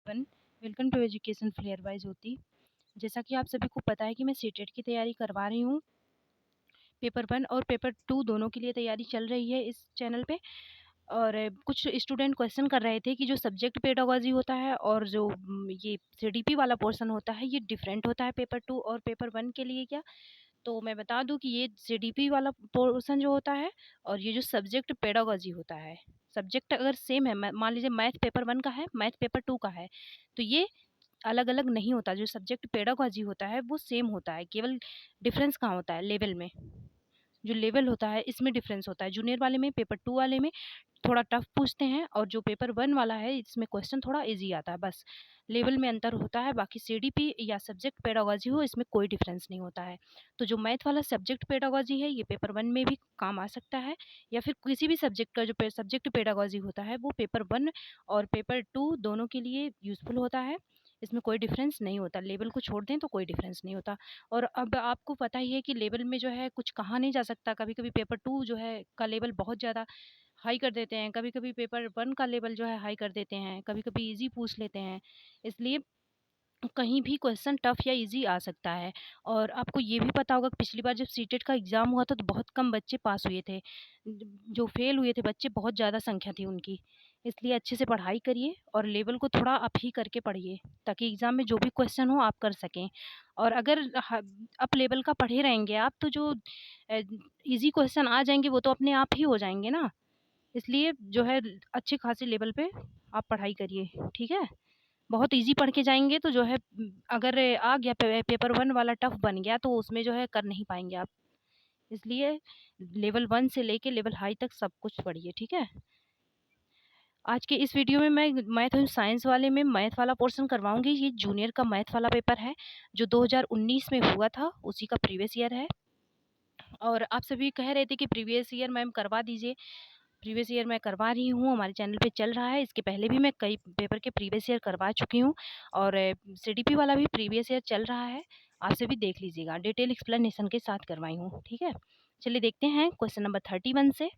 Everyone, welcome to education flair by Jyoti. जैसा कि आप सभी को पता है कि मैं सीटेट की तैयारी करवा रही हूँ। पेपर 1 और पेपर 2 दोनों के लिए तैयारी चल रही है इस चैनल पे। और कुछ स्टूडेंट क्वेश्चन कर रहे थे कि जो सब्जेक्ट पेडागोजी होता है और जो ये सीडीपी वाला पोर्शन होता है, ये डिफरेंट होता है पेपर 2 और पेपर 1 के लिए क्या। तो मैं बता दूं कि ये सीडीपी वाला पोर्शन जो होता है और ये जो सब्जेक्ट पेडागोजी होता है, सब्जेक्ट अगर सेम है, मान लीजिए मैथ पेपर 1 का है, मैथ पेपर 2 का है, तो ये अलग अलग नहीं होता। जो सब्जेक्ट पेडागोजी होता है वो सेम होता है, केवल डिफरेंस कहाँ होता है, लेवल में। जो लेवल होता है इसमें डिफरेंस होता है। जूनियर वाले में, पेपर 2 वाले में थोड़ा टफ पूछते हैं, और जो पेपर 1 वाला है इसमें क्वेश्चन थोड़ा इजी आता है, बस लेवल में अंतर होता है। बाकी सीडीपी या सब्जेक्ट पेडागोजी हो, इसमें कोई डिफरेंस नहीं होता है। तो जो मैथ वाला सब्जेक्ट पेडागोजी है, ये पेपर 1 में भी काम आ सकता है, या फिर किसी भी सब्जेक्ट का जो सब्जेक्ट पेडागोजी होता है वो पेपर 1 और पेपर 2 दोनों के लिए यूजफुल होता है। इसमें कोई डिफरेंस नहीं होता, लेवल को छोड़ दें तो कोई डिफरेंस नहीं होता। और अब आपको पता ही है कि लेवल में जो है कुछ कहा नहीं जा सकता। कभी कभी पेपर 2 जो है का लेवल बहुत ज़्यादा हाई कर देते हैं, कभी कभी पेपर 1 का लेवल जो है हाई कर देते हैं, कभी कभी इजी पूछ लेते हैं। इसलिए कहीं भी क्वेश्चन टफ या इजी आ सकता है। और आपको ये भी पता होगा कि पिछली बार जब सीटेट का एग्ज़ाम हुआ था तो बहुत कम बच्चे पास हुए थे। जो फेल हुए थे बच्चे बहुत ज़्यादा संख्या थी उनकी। इसलिए अच्छे से पढ़ाई करिए और लेवल को थोड़ा अप ही करके पढ़िए, ताकि एग्ज़ाम में जो भी क्वेश्चन हो आप कर सकें। और अगर अप लेवल का पढ़े रहेंगे आप, तो जो इजी क्वेश्चन आ जाएंगे वो तो अपने आप ही हो जाएंगे ना। इसलिए जो है अच्छे खासे लेवल पे आप पढ़ाई करिए, ठीक है। बहुत ईज़ी पढ़ के जाएँगे तो जो है अगर आ गया पेपर 1 वाला टफ बन गया तो उसमें जो है कर नहीं पाएँगे आप। इसलिए लेवल 1 से लेके लेवल हाई तक सब कुछ पढ़िए, ठीक है। आज के इस वीडियो में मैं मैथ एंड साइंस वाले में मैथ वाला पोर्शन करवाऊँगी। ये जूनियर का मैथ वाला पेपर है, जो 2019 में हुआ था, उसी का प्रीवियस ईयर है। और आप सभी कह रहे थे कि प्रीवियस ईयर मैम करवा दीजिए। प्रीवियस ईयर मैं करवा रही हूँ, हमारे चैनल पे चल रहा है। इसके पहले भी मैं कई पेपर के प्रीवियस ईयर करवा चुकी हूँ, और सीडीपी वाला भी प्रीवियस ईयर चल रहा है। आप सभी देख लीजिएगा, डिटेल एक्सप्लेनेशन के साथ करवाई हूँ, ठीक है। चलिए देखते हैं क्वेश्चन नंबर 31 से।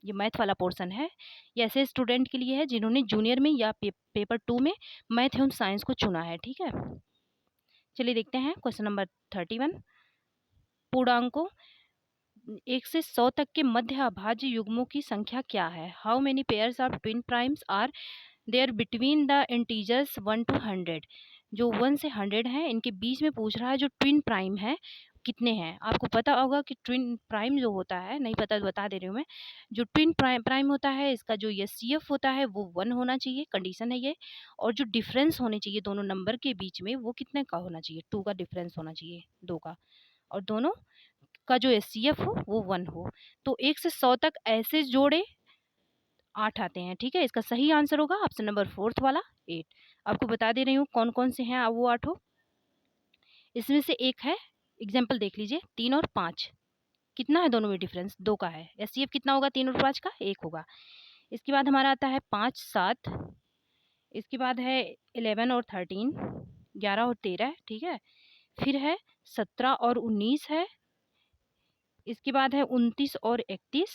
ये मैथ वाला पोर्शन है, ये ऐसे स्टूडेंट के लिए है जिन्होंने जूनियर में या पेपर 2 में मैथ एवं साइंस को चुना है, ठीक है। चलिए देखते हैं क्वेश्चन नंबर 31। पूर्णांकों 1 से 100 तक के मध्य अभाज्य युग्मों की संख्या क्या है? How many pairs of twin primes are there between the integers 1 to 100? जो 1 से 100 है, इनके बीच में पूछ रहा है जो ट्विन प्राइम है कितने हैं। आपको पता होगा कि ट्विन प्राइम जो होता है, नहीं पता तो बता दे रही हूँ मैं। जो ट्विन प्राइम होता है, इसका जो एचसीएफ होता है वो 1 होना चाहिए, कंडीशन है ये। और जो डिफरेंस होने चाहिए दोनों नंबर के बीच में, वो कितने का होना चाहिए? 2 का डिफरेंस होना चाहिए, 2 का। और दोनों का जो एचसीएफ हो वो 1 हो। तो 1 से 100 तक ऐसे जोड़े 8 आते हैं, ठीक है। इसका सही आंसर होगा ऑप्शन नंबर 4 वाला 8। आपको बता दे रही हूँ कौन कौन से हैं वो 8 हो। इसमें से एक है, एग्जाम्पल देख लीजिए, 3 और 5। कितना है दोनों में डिफरेंस? 2 का है। एचसीएफ कितना होगा 3 और 5 का? 1 होगा। इसके बाद हमारा आता है 5 7। इसके बाद है 11 और 13, 11 और 13, ठीक है। फिर है 17 और 19 है। इसके बाद है 29 और 31।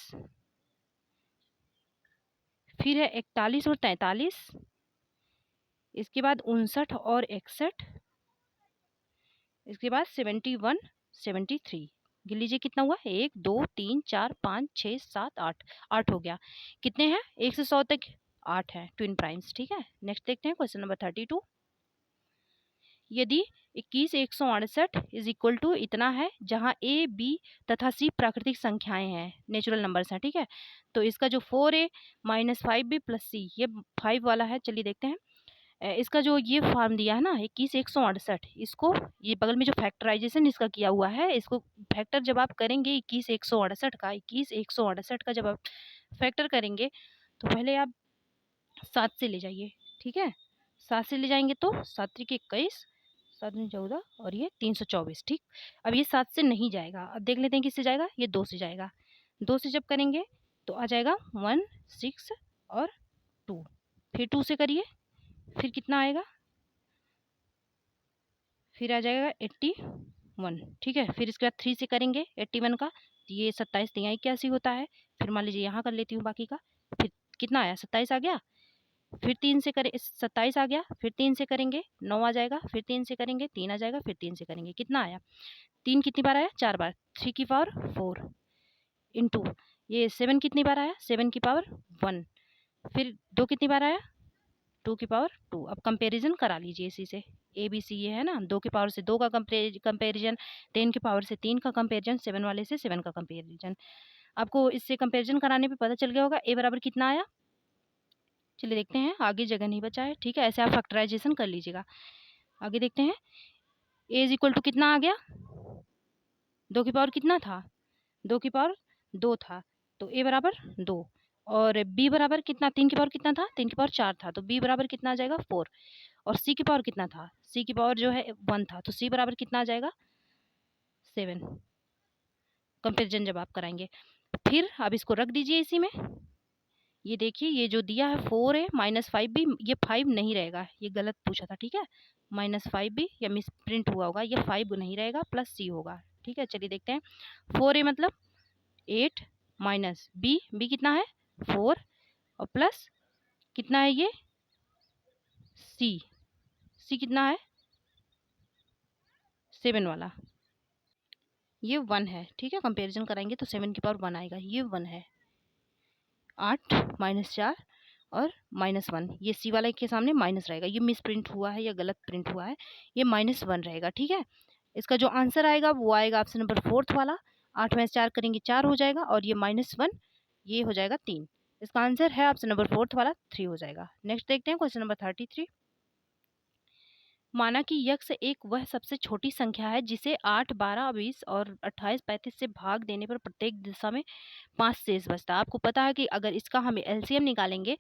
फिर है 41 और 43। इसके बाद 59 और 61। इसके बाद 71 73। गिन लीजिए कितना हुआ? 1 2 3 4 5 6 7 8। 8 हो गया। कितने हैं 1 से 100 तक? 8 है ट्विन प्राइम्स, ठीक है। नेक्स्ट देखते हैं क्वेश्चन नंबर 32। यदि 21 168 इज इक्वल टू इतना है, जहां ए बी तथा सी प्राकृतिक संख्याएं हैं, नेचुरल नंबर्स हैं, ठीक है। तो इसका जो 4a माइनस 5b प्लस सी, ये 5 वाला है। चलिए देखते हैं। इसका जो ये फॉर्म दिया है ना, 21 168, इसको ये बगल में जो फैक्टराइजेशन इसका किया हुआ है, इसको फैक्टर जब आप करेंगे 21 168 का, 21 168 का जब आप फैक्टर करेंगे, तो पहले आप 7 से ले जाइए, ठीक है। 7 से ले जाएंगे तो 7 त्रिक 21, 7 दूनी 14, और ये 324, ठीक। अब ये 7 से नहीं जाएगा, अब देख लेते हैं किससे जाएगा। ये 2 से जाएगा। 2 से जब करेंगे तो आ जाएगा 1 6 और 2। फिर 2 से करिए, फिर कितना आएगा? फिर आ जाएगा 81, ठीक है। फिर इसके बाद 3 से करेंगे 81 का, तो ये 27 तिहाई 81 होता है। फिर मान लीजिए यहाँ कर लेती हूँ बाकी का। फिर कितना आया? 27 आ गया। फिर 3 से करें 27 आ गया, फिर 3 से करेंगे 9 आ जाएगा, फिर 3 से करेंगे 3 आ जाएगा, फिर 3 से करेंगे कितना आया, 3 कितनी बार आया, 4 बार, 3 की पावर 4 इंटू ये 7 कितनी बार आया, 7 की पावर 1, फिर 2 कितनी बार आया, 2 की पावर 2। अब कंपैरिजन करा लीजिए इसी से, ए बी सी ये है ना, 2 की पावर से 2 का कंपैरिजन, 10 की पावर से 3 का कंपैरिजन, 7 वाले से 7 का कंपैरिजन। आपको इससे कंपैरिजन कराने पे पता चल गया होगा ए बराबर कितना आया। चलिए देखते हैं, आगे जगह नहीं बचा है, ठीक है, ऐसे आप फैक्टराइजेशन कर लीजिएगा। आगे देखते हैं, ए इज इक्वल टू कितना आ गया, 2 की पावर कितना था, 2 की पावर 2 था, तो ए बराबर 2, और बी बराबर कितना, 3 की पावर कितना था, 3 की पावर 4 था, तो बी बराबर कितना आ जाएगा 4, और सी की पावर कितना था, सी की पावर जो है 1 था, तो सी बराबर कितना आ जाएगा 7। कंपेरिजन जब आप कराएंगे, फिर अब इसको रख दीजिए इसी में। ये देखिए, ये जो दिया है 4 है, -5 भी, ये 5 नहीं रहेगा, ये गलत पूछा था, ठीक है, -5 भी या मिस प्रिंट हुआ होगा, ये 5 नहीं रहेगा, प्लस सी होगा, ठीक है। चलिए देखते हैं, 4 है मतलब 8 माइनस बी, बी कितना है 4, और प्लस कितना है ये सी, सी कितना है 7 वाला, ये 1 है, ठीक है। कंपैरिजन कराएंगे तो 7 की पावर 1 आएगा, ये 1 है, 8 -4 और -1, ये सी वाला के सामने माइनस रहेगा, ये मिस प्रिंट हुआ है या गलत प्रिंट हुआ है, ये -1 रहेगा, ठीक है। इसका जो आंसर आएगा वो आएगा ऑप्शन नंबर 4 वाला, 8 में 4 करेंगे 4 हो जाएगा, और ये -1 ये हो जाएगा 3। इसका आंसर है ऑप्शन नंबर 4 वाला 3 हो जाएगा। नेक्स्ट देखते हैं क्वेश्चन नंबर 33। माना कि यक्ष एक वह सबसे छोटी संख्या है जिसे 8, 12, 20 और 28, 35 से भाग देने पर प्रत्येक दिशा में 5 शेष बचता है। आपको पता है कि अगर इसका हम एलसीएम निकालेंगे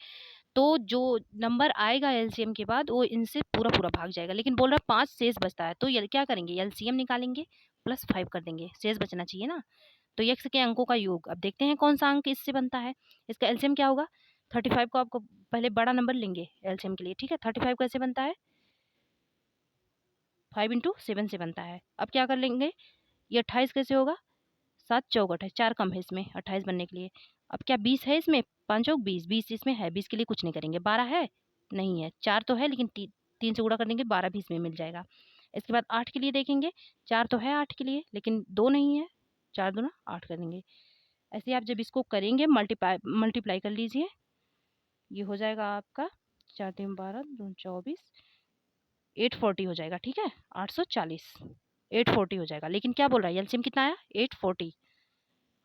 तो जो नंबर आएगा एलसीएम के बाद वो इनसे पूरा पूरा भाग जाएगा, लेकिन बोल रहा है 5 शेष बचता है, तो क्या करेंगे, एलसीएम निकालेंगे प्लस 5 कर देंगे, शेष बचना चाहिए ना। तो यक्ष के अंकों का योग, अब देखते हैं कौन सा अंक इससे बनता है। इसका एलसीएम क्या होगा, 35 को आपको पहले बड़ा नंबर लेंगे एलसीएम के लिए, ठीक है। 35 कैसे बनता है, 5 इंटू 7 से बनता है। अब क्या कर लेंगे, ये 28 कैसे होगा, 7 चौक 28, 4 कम है इसमें 28 बनने के लिए। अब क्या 20 है इसमें, 5 चौक 20, 20 इसमें है, 20 के लिए कुछ नहीं करेंगे। 12 है, नहीं है, 4 तो है लेकिन 3 से गुणा कर देंगे, 12 भी इसमें मिल जाएगा। इसके बाद 8 के लिए देखेंगे, 4 तो है 8 के लिए लेकिन 2 नहीं है, 4 दूना 8 कर देंगे। ऐसे आप जब इसको करेंगे मल्टीप्लाई कर लीजिए, ये हो जाएगा आपका 4 3 12 2 24, 840 हो जाएगा, ठीक है, 840, 840 हो जाएगा। लेकिन क्या बोल रहा है एलसीएम कितना आया, 840,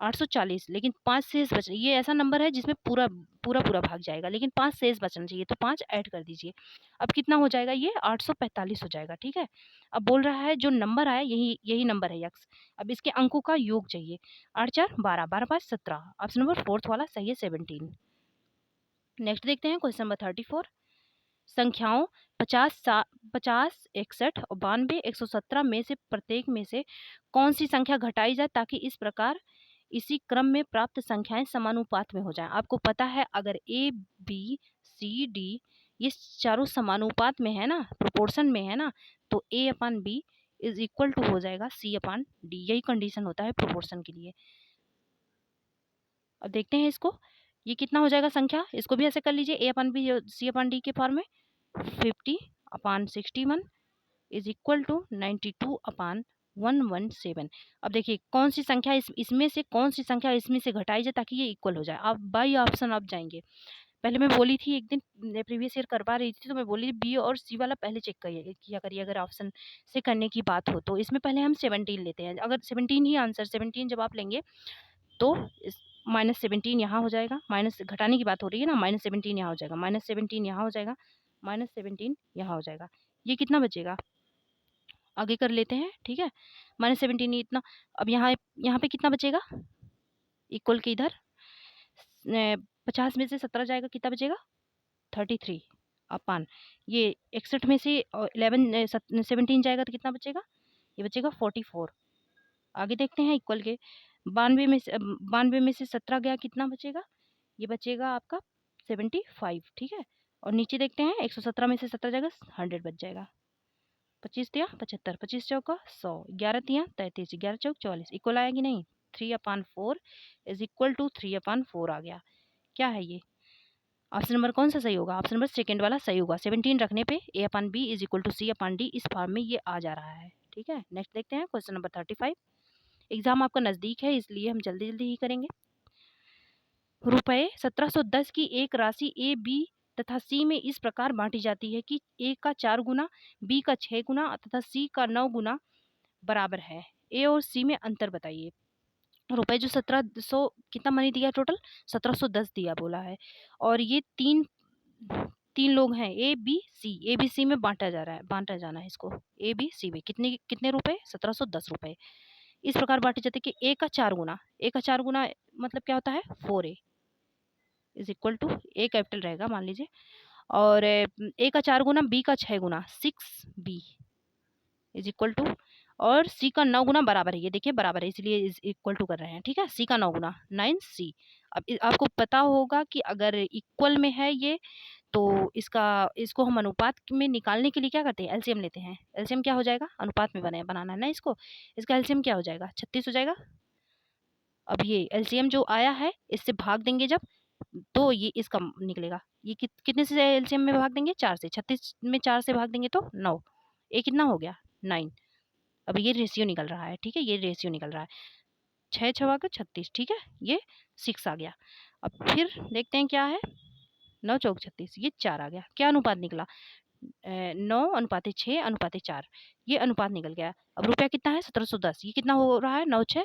840, लेकिन 5 शेष बच, ये ऐसा नंबर है जिसमें पूरा पूरा पूरा भाग जाएगा, लेकिन 5 शेष बचना चाहिए, तो 5 ऐड कर दीजिए। अब कितना हो जाएगा, ये 845 हो जाएगा, ठीक है। अब बोल रहा है जो नंबर आया यही यही नंबर है यक्स, अब इसके अंकों का योग चाहिए, 8 4 12, 12 5 17, ऑप्शन नंबर 4 वाला सही है 17। नेक्स्ट देखते हैं क्वेश्चन नंबर 34। संख्याओं 50, 61 और 92, 117 में से प्रत्येक में से कौन सी संख्या घटाई जाए ताकि इस प्रकार इसी क्रम में प्राप्त संख्याएं समानुपात में हो जाएं। आपको पता है अगर ए बी सी डी ये चारों समानुपात में है ना, प्रोपोर्शन में है ना, तो ए अपान बी इज इक्वल टू हो जाएगा सी अपान डी, यही कंडीशन होता है प्रोपोर्शन के लिए। अब देखते हैं इसको, ये कितना हो जाएगा संख्या, इसको भी ऐसे कर लीजिए, ए अपान बी सी अपान डी के फॉर्म में, 50 अपान 61 इज इक्वल टू 92 अपान 117। अब देखिए कौन सी संख्या इसमें से कौन सी संख्या इसमें से घटाई जाए ताकि ये इक्वल हो जाए। आप बाई ऑप्शन आप जाएंगे, पहले मैं बोली थी एक दिन प्रीवियस ईयर करवा रही थी तो मैं बोली बी और सी वाला पहले चेक किया करिए अगर ऑप्शन से करने की बात हो तो। इसमें पहले हम 17 लेते हैं, अगर 17 ही आंसर 17 जब आप लेंगे तो -17 यहाँ हो जाएगा, माइनस घटाने की बात हो रही है ना, -17 यहाँ हो जाएगा, -17 यहाँ हो जाएगा, -17 यहाँ हो जाएगा, ये कितना बचेगा आगे कर लेते हैं, ठीक है। -17 इतना, अब यहाँ यहाँ पे कितना बचेगा, इक्वल के इधर 50 में से 17 जाएगा, कितना बचेगा 33 अपान ये 61 में से 17 जाएगा तो कितना बचेगा, ये बचेगा 44। आगे देखते हैं इक्वल के 92 में से 17 गया, कितना बचेगा, ये बचेगा आपका 75, ठीक है। और नीचे देखते हैं 117 में से 17 जाएगा 100 बच जाएगा, 25 तिया 75, 25 चौका 100, 11 तिया 33, 11 चौक 44, इक्वल आया कि नहीं, 3/4 इज इक्वल टू 3/4 आ गया। क्या है ये ऑप्शन नंबर कौन सा सही होगा? ऑप्शन नंबर सेकंड वाला सही होगा। 17 रखने पे A/B is equal to C/D इस फॉर्म में ये आ जा रहा है। ठीक है, नेक्स्ट देखते हैं क्वेश्चन नंबर 35। एग्जाम आपका नजदीक है इसलिए हम जल्दी जल्दी ही करेंगे। रुपए 1710 की एक राशि ए, बी तथा सी में इस प्रकार बांटी जाती है कि ए का 4 गुना, बी का 6 गुना तथा सी का 9 गुना बराबर है। ए और सी में अंतर बताइए। रुपए जो 1700 कितना मनी दिया टोटल? 1710 दिया बोला है और ये तीन तीन लोग हैं ए बी सी में बांटा जाना है इसको। ए बी सी में कितने कितने रुपए? 1710 रुपए। इस प्रकार बांटे जाते कि ए का 4 गुना, ए का 4 गुना मतलब क्या होता है? 4A is equal to A capital रहेगा मान लीजिए, और ए का 4 गुना, बी का 6 गुना 6B इज इक्वल टू, और सी का 9 गुना बराबर है, ये देखिए बराबर है इसलिए इज इक्वल टू कर रहे हैं। ठीक है, सी का 9 गुना 9C। अब आपको पता होगा कि अगर इक्वल में है ये तो इसको हम अनुपात में निकालने के लिए क्या करते हैं? एलसीएम लेते हैं। एलसीएम क्या हो जाएगा? अनुपात में बनाना है ना इसको, इसका एलसीएम क्या हो जाएगा? 36 हो जाएगा। अब ये एलसीएम जो आया है इससे भाग देंगे जब तो ये इसका निकलेगा। ये कितने से एलसीएम में भाग देंगे? 4 से। 36 में 4 से भाग देंगे तो 9। ए कितना हो गया? 9। अब ये रेशियो निकल रहा है। ठीक है, ये रेशियो निकल रहा है 6 छवा के 36। ठीक है, ये 6 आ गया। अब फिर देखते हैं क्या है। 9 चौक 36, ये 4 आ गया। क्या अनुपात निकला? 9:6:4 ये अनुपात निकल गया। अब रुपया कितना है? 1710। ये कितना हो रहा है? 9 6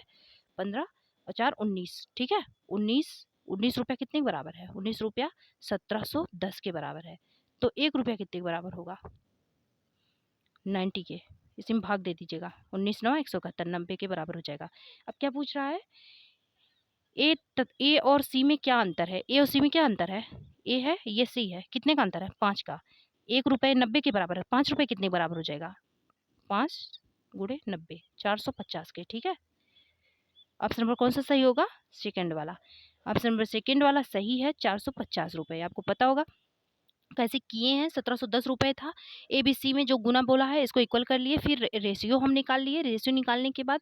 15 और 4 19। ठीक है, 19 रुपया कितने के बराबर है? 19 रुपया 1710 के बराबर है। तो 1 रुपया कितने के बराबर होगा? 90 के। इसी में भाग दे दीजिएगा। 19 9 171 90 के बराबर हो जाएगा। अब क्या पूछ रहा है? ए और सी में क्या अंतर है? ए और सी में क्या अंतर है? ए है, ये सी है। कितने का अंतर है? 5 का। 1 रुपये 90 के बराबर है। 5 रुपये कितने बराबर हो जाएगा? 5 गुणे 90 450 के। ठीक है, ऑप्शन नंबर कौन सा सही होगा? सेकंड वाला। ऑप्शन नंबर सेकंड वाला सही है। 450 रुपये। आपको पता होगा कैसे किए हैं। 1710 रुपये था। ए बी सी में जो गुना बोला है इसको इक्वल कर लिए, फिर रेशियो हम निकाल लिए। रेशियो निकालने के बाद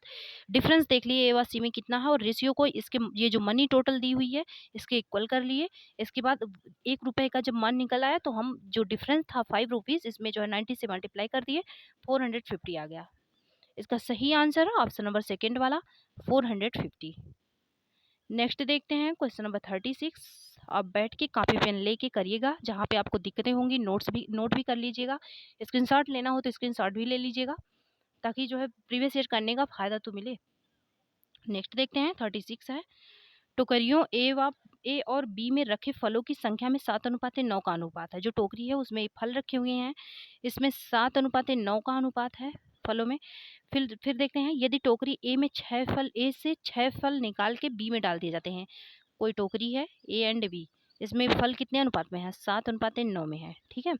डिफरेंस देख लिए ए व सी में कितना है और रेशियो को इसके ये जो मनी टोटल दी हुई है इसके इक्वल कर लिए। इसके बाद 1 रुपये का जब मान निकल आया तो हम जो डिफरेंस था 5 रुपीज़ इसमें जो है 90 से मल्टीप्लाई कर दिए, 450 आ गया। इसका सही आंसर है ऑप्शन नंबर सेकेंड वाला 450। नेक्स्ट देखते हैं क्वेश्चन नंबर 36। आप बैठ के कॉपी पेन लेके करिएगा, जहाँ पे आपको दिक्कतें होंगी नोट भी कर लीजिएगा। स्क्रीनशॉट लेना हो तो स्क्रीनशॉट भी ले लीजिएगा ताकि जो है प्रीवियस ईयर करने का फायदा तो मिले। नेक्स्ट देखते हैं 36 है। टोकरियों ए और बी में रखे फलों की संख्या में 7:9 का अनुपात है। जो टोकरी है उसमें फल रखे हुए हैं, इसमें 7:9 का अनुपात है फलों में। फिर देखते हैं यदि टोकरी ए से 6 फल निकाल के बी में डाल दिए जाते हैं। कोई टोकरी है ए एंड बी, इसमें फल कितने अनुपात में है? 7:9 में है। ठीक है,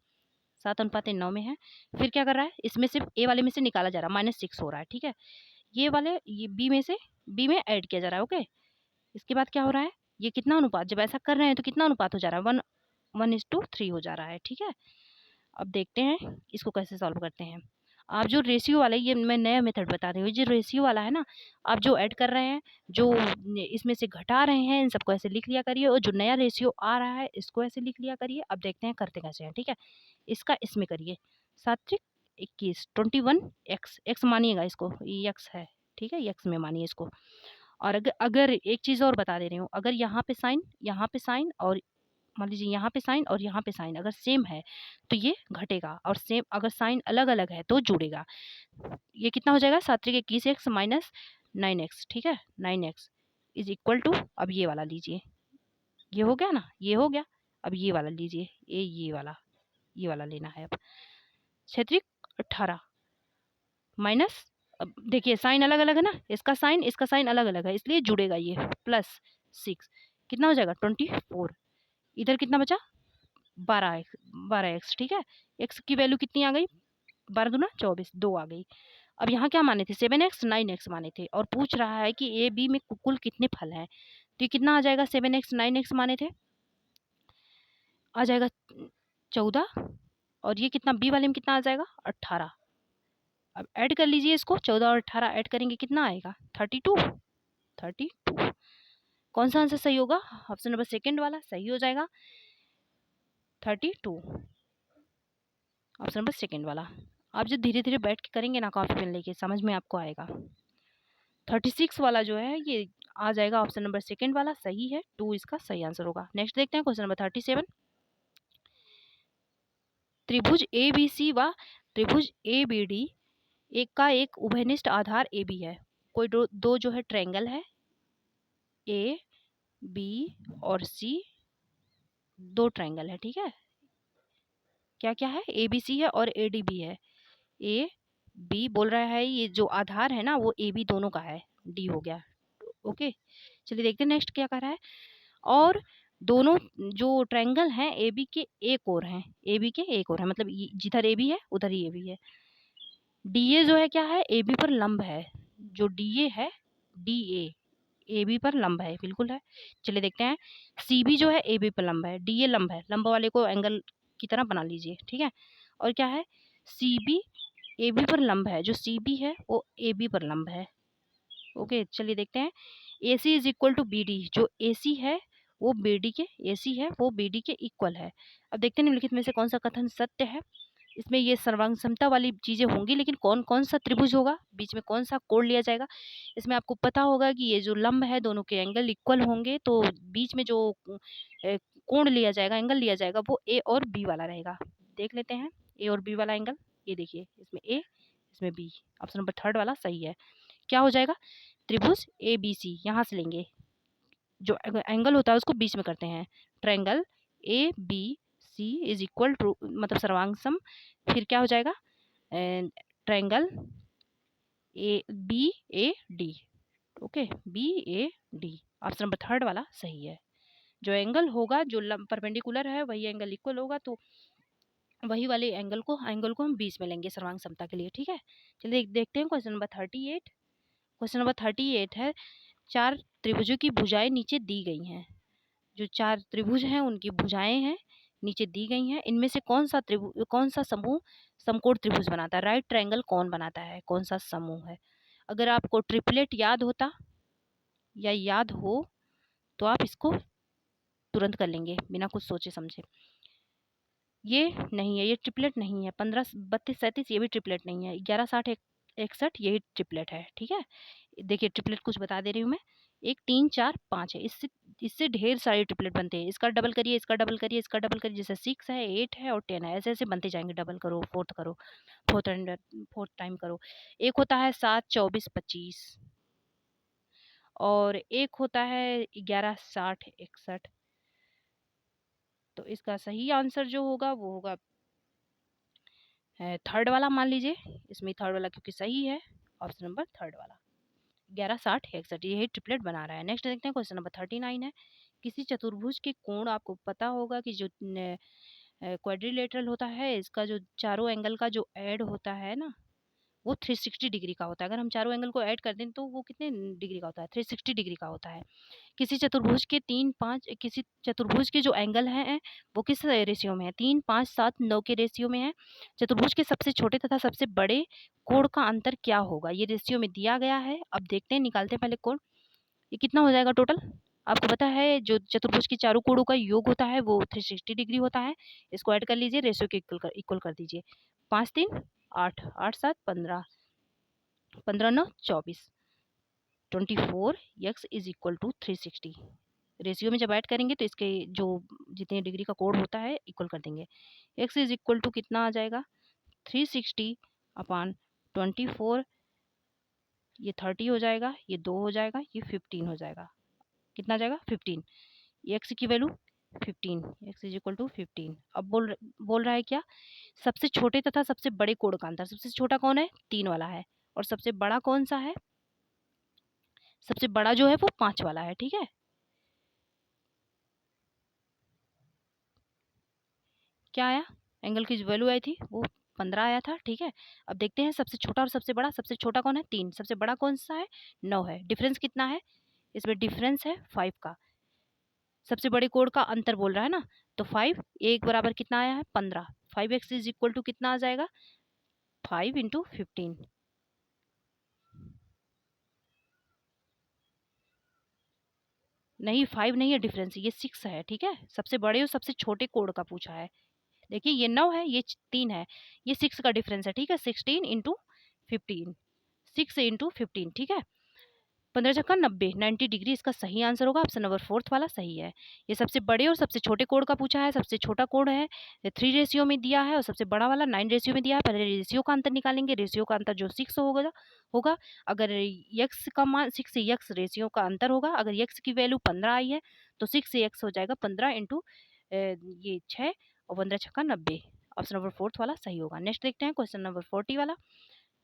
7:9 में है। फिर क्या कर रहा है? इसमें सिर्फ ए वाले में से निकाला जा रहा है, -6 हो रहा है। ठीक है, ये बी में ऐड किया जा रहा है। ओके, इसके बाद क्या हो रहा है? ये कितना अनुपात, जब ऐसा कर रहे हैं तो कितना अनुपात हो जा रहा है? 1:3 हो जा रहा है। ठीक है, अब देखते हैं इसको कैसे सॉल्व करते हैं। आप जो रेशियो वाला, ये मैं नया मेथड बता रही हूँ, जो रेशियो वाला है ना, आप जो ऐड कर रहे हैं, जो इसमें से घटा रहे हैं, इन सबको ऐसे लिख लिया करिए और जो नया रेशियो आ रहा है इसको ऐसे लिख लिया करिए। अब देखते हैं करते कैसे हैं। ठीक है, इसका इसमें करिए। 7 21 21 एक्स मानिएगा इसको, ये एक्स है। ठीक है, एक्स में मानिए इसको। और अगर एक चीज़ और बता दे रही हूँ, अगर यहाँ पे साइन और मान लीजिए यहाँ पे साइन और यहाँ पे साइन अगर सेम है तो ये घटेगा, और सेम अगर साइन अलग अलग है तो जुड़ेगा। ये कितना हो जाएगा? 7 21 एक्स माइनस 9x। ठीक है, 9x इज इक्वल टू, अब ये वाला लीजिए, ये हो गया ना, ये हो गया। अब ये वाला लीजिए, ये वाला लेना है। अब 6 18 माइनस, अब देखिए साइन अलग अलग है ना, इसका साइन अलग अलग है इसलिए जुड़ेगा ये, +6 कितना हो जाएगा? 24। इधर कितना बचा? 12x। ठीक है, x की वैल्यू कितनी आ गई? 12 दूना 24, 2 आ गई। अब यहाँ क्या माने थे? 7x 9x माने थे और पूछ रहा है कि ए बी में कुल कितने फल हैं। तो ये कितना आ जाएगा? 7x 9x माने थे, आ जाएगा 14, और ये कितना बी वाले में कितना आ जाएगा? 18। अब ऐड कर लीजिए इसको, 14 और 18 ऐड करेंगे कितना आएगा? 32। कौन सा आंसर सही होगा? ऑप्शन नंबर सेकंड वाला सही हो जाएगा। 32, ऑप्शन नंबर सेकेंड वाला। आप जो धीरे धीरे बैठ के करेंगे ना कॉपी पेन लेके, समझ में आपको आएगा। 36 वाला जो है ये आ जाएगा ऑप्शन नंबर सेकेंड वाला, सही है, 2 इसका सही आंसर होगा। नेक्स्ट देखते हैं क्वेश्चन नंबर 37। त्रिभुज ए बी सी व त्रिभुज ए बी डी एक का एक उभयनिष्ठ आधार ए बी है। कोई दो जो है ट्रायंगल है ए बी और सी, दो ट्रायंगल है, ठीक है। क्या क्या है, ए बी सी है और ए डी बी है। ए बी बोल रहा है, ये जो आधार है ना वो ए बी दोनों का है, डी हो गया। ओके, चलिए देखते हैं नेक्स्ट क्या कर रहा है। और दोनों जो ट्रायंगल हैं ए बी के एक और हैं, ए बी के एक और है, मतलब जिधर ए बी है उधर ही ए बी है। डी ए जो है क्या है, ए बी पर लंब है। जो डी ए है, डी ए बी पर लंब है, बिल्कुल है। चलिए देखते हैं, सी बी जो है ए बी पर लंब है, डी ए लंब है, लंब वाले को एंगल की तरह बना लीजिए, ठीक है। और क्या है, सी बी ए बी पर लंब है, जो सी बी है वो ए बी पर लंब है। ओके, चलिए देखते हैं, A C is equal to B D, जो ए सी है वो बी डी के, ए सी है वो बी डी के इक्वल है। अब देखते हैं निम्नलिखित में से कौन सा कथन सत्य है। इसमें ये सर्वांग समता वाली चीजें होंगी, लेकिन कौन कौन सा त्रिभुज होगा, बीच में कौन सा कोण लिया जाएगा। इसमें आपको पता होगा कि ये जो लंब है दोनों के एंगल इक्वल होंगे, तो बीच में जो कोण लिया जाएगा, एंगल लिया जाएगा, वो ए और बी वाला रहेगा। देख लेते हैं ए और बी वाला एंगल। ये देखिए, इसमें ए, इसमें बी, ऑप्शन नंबर थर्ड वाला सही है। क्या हो जाएगा, त्रिभुज ए बी सी, यहाँ से लेंगे, जो एंगल होता है उसको बीच में करते हैं। Triangle A B C is equal to, मतलब सर्वांग सम, फिर क्या हो जाएगा, triangle A B A D. Okay, B A D, option number third वाला सही है। जो एंगल होगा, जो परपेंडिकुलर है वही एंगल इक्वल होगा, तो वही वाले एंगल को हम बीच में लेंगे सर्वांग समता के लिए, ठीक है। चलिए देखते हैं क्वेश्चन नंबर 38। क्वेश्चन नंबर 38 है, चार त्रिभुजों की भुजाएं नीचे दी गई हैं। जो चार त्रिभुज हैं उनकी भुजाएं हैं नीचे दी गई हैं। इनमें से कौन सा समूह समकोण त्रिभुज बनाता है, राइट ट्रायंगल कौन बनाता है, कौन सा समूह है। अगर आपको ट्रिपलेट याद होता या याद हो तो आप इसको तुरंत कर लेंगे बिना कुछ सोचे समझे। ये नहीं है, ये ट्रिपलेट नहीं है। 15 32 37 ये भी ट्रिपलेट नहीं है। 11 60 61 यही ट्रिपलेट है, ठीक है। देखिए ट्रिपलेट कुछ बता दे रही हूँ मैं, 1 3 4 5 है, इससे इससे ढेर सारे ट्रिपलेट बनते हैं। इसका डबल करिए, इसका डबल करिए, इसका डबल करिए, जैसे 6 है, 8 है और 10 है, ऐसे ऐसे बनते जाएंगे। डबल करो, फोर्थ करो, फोर्थ टाइम करो। एक होता है 7 24 25, और एक होता है 11 60 61। तो इसका सही आंसर जो होगा वो होगा थर्ड वाला, मान लीजिए इसमें थर्ड वाला क्योंकि सही है, ऑप्शन नंबर थर्ड वाला। 11 60 61 ये ट्रिपलेट बना रहा है। नेक्स्ट देखते हैं क्वेश्चन नंबर 39 है, किसी चतुर्भुज के कोण, आपको पता होगा कि जो क्वाड्रिलेटरल होता है, इसका जो चारों एंगल का जो ऐड होता है ना वो 360 डिग्री का होता है। अगर हम चारों एंगल को ऐड कर दें तो वो कितने डिग्री का होता है, 360 डिग्री का होता है। किसी चतुर्भुज के जो एंगल हैं वो किस रेशियो में है, 3 5 7 9 के रेशियो में है। चतुर्भुज के सबसे छोटे तथा सबसे बड़े कोण का अंतर क्या होगा, ये रेशियो में दिया गया है। अब देखते हैं, निकालते हैं पहले कोण। ये कितना हो जाएगा टोटल, आपको पता है जो चतुर्भुज के चारों कोणों का योग होता है वो 360 डिग्री होता है। इसको ऐड कर लीजिए, रेशियो के इक्वल कर दीजिए। 5 3 8, 8 7 15, 15 9 24, 24 x is equal to 360। Ratio में जब ऐड करेंगे तो इसके जो जितने डिग्री का कोण होता है इक्वल कर देंगे। x इज इक्वल टू कितना आ जाएगा, 360 अपान 24, ये 30 हो जाएगा, ये 2 हो जाएगा, ये 15 हो जाएगा। कितना आ जाएगा, 15। x की value 15, x is equal to 15। अब बोल रहा है क्या, सबसे छोटे तथा सबसे बड़े कोण का अंतर। सबसे छोटा कौन है, 3 वाला है, और सबसे बड़ा कौन सा है, सबसे बड़ा जो है वो 5 वाला है, ठीक है। क्या आया, एंगल की जो वैल्यू आई थी वो 15 आया था, ठीक है। अब देखते हैं सबसे छोटा और सबसे बड़ा। सबसे छोटा कौन है, 3, सबसे बड़ा कौन सा है, 9 है। डिफरेंस कितना है, इसमें डिफरेंस है 5 का। सबसे बड़े कोण का अंतर बोल रहा है ना, तो 5 एक बराबर कितना आया है, 15। 5x इज इक्वल टू कितना आ जाएगा, 5 इंटू 15। नहीं 5 नहीं है डिफरेंस, ये 6 है, ठीक है। सबसे बड़े और सबसे छोटे कोड का पूछा है। देखिए ये 9 है, ये 3 है, ये 6 का डिफरेंस है, ठीक है। 16 इंटू 15, 6 इंटू 15, ठीक है। 15 छक्का 90, 90 डिग्री इसका सही आंसर होगा। ऑप्शन नंबर 4 वाला सही है। ये सबसे बड़े और सबसे छोटे कोड का पूछा है। सबसे छोटा कोड है 3 रेशियो में दिया है और सबसे बड़ा वाला 9 रेशियो में दिया है। पहले रेशियो का अंतर निकालेंगे। रेशियो का अंतर जो 6 होगा अगर यक्स का मान 6 से यक्स रेशियो का अंतर होगा। अगर यक्स की वैल्यू 15 आई है तो 6 से यक्स हो जाएगा 15 इंटू ये 6 और 15 छक्का 90। ऑप्शन नंबर 4 वाला सही होगा। नेक्स्ट देखते हैं क्वेश्चन नंबर 40 वाला।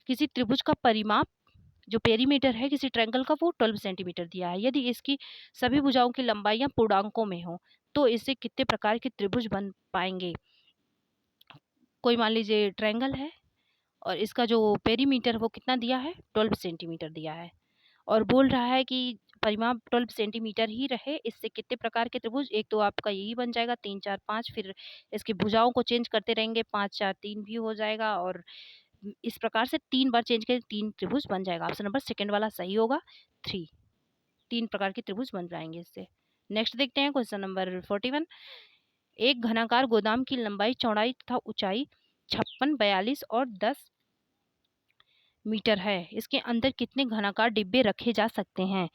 किसी त्रिभुज का परिमाप जो पेरीमीटर है किसी ट्रायंगल का वो 12 सेंटीमीटर दिया है। यदि इसकी सभी भुजाओं की लंबाइयां पूर्णांकों में हो तो इससे कितने प्रकार के त्रिभुज बन पाएंगे। कोई मान लीजिए ट्रायंगल है और इसका जो पेरीमीटर वो कितना दिया है 12 सेंटीमीटर दिया है और बोल रहा है कि परिमाप 12 सेंटीमीटर ही रहे, इससे कितने प्रकार के त्रिभुज। एक तो आपका यही बन जाएगा 3 4 5, फिर इसकी भुजाओं को चेंज करते रहेंगे 5 4 3 भी हो जाएगा और इस प्रकार से 3 बार चेंज करें 3 त्रिभुज बन जाएगा। ऑप्शन नंबर सेकंड वाला सही होगा। 3 3 प्रकार के त्रिभुज बन जाएंगे इससे। नेक्स्ट देखते हैं क्वेश्चन नंबर 41। एक घनाकार गोदाम की लंबाई चौड़ाई तथा ऊंचाई 56 42 और 10 मीटर है। इसके अंदर कितने घनाकार डिब्बे रखे जा सकते हैं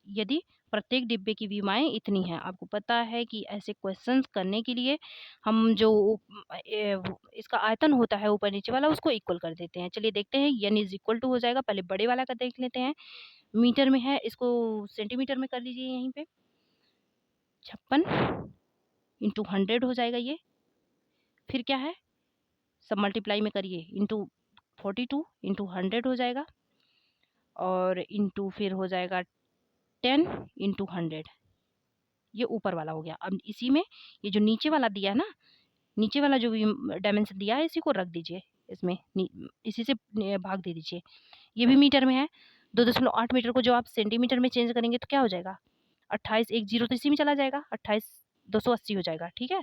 यदि प्रत्येक डिब्बे की विमाएं इतनी हैं। आपको पता है कि ऐसे क्वेश्चंस करने के लिए हम जो इसका आयतन होता है ऊपर नीचे वाला उसको इक्वल कर देते हैं। चलिए देखते हैं n इज इक्वल टू हो जाएगा। पहले बड़े वाला का देख लेते हैं। मीटर में है, इसको सेंटीमीटर में कर लीजिए। यहीं पे 56 इंटू 100 हो जाएगा ये। फिर क्या है, सब मल्टीप्लाई में करिए, इंटू 42 इंटू 100 हो जाएगा और इंटू फिर हो जाएगा 10 इंटू 100। ये ऊपर वाला हो गया। अब इसी में ये जो नीचे वाला दिया है ना, नीचे वाला जो डायमेंशन दिया है इसी को रख दीजिए इसमें, इसी से भाग दे दीजिए। ये भी मीटर में है। 2.8 मीटर को जो आप सेंटीमीटर में चेंज करेंगे तो क्या हो जाएगा 28, एक जीरो तो इसी में चला जाएगा, 28 280 हो जाएगा, ठीक है।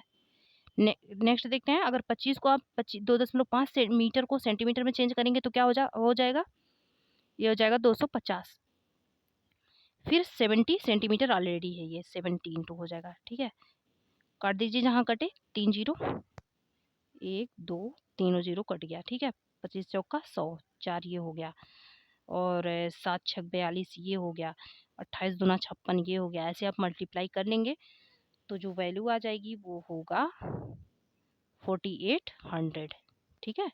नेक्स्ट देखते हैं। अगर 25 को आप 2.5 मीटर को सेंटीमीटर में चेंज करेंगे तो क्या हो जाएगा, ये हो जाएगा 250। फिर 70 सेंटीमीटर ऑलरेडी है, ये 70 इंटू हो जाएगा, ठीक है। काट दीजिए जहाँ कटे, 3 जीरो, 1 2 तीनों जीरो कट गया, ठीक है। 25 चौका 100, 4 ये हो गया और 7 छक 42 ये हो गया, 28 दूना 56 ये हो गया। ऐसे आप मल्टीप्लाई कर लेंगे तो जो वैल्यू आ जाएगी वो होगा 4800, ठीक है।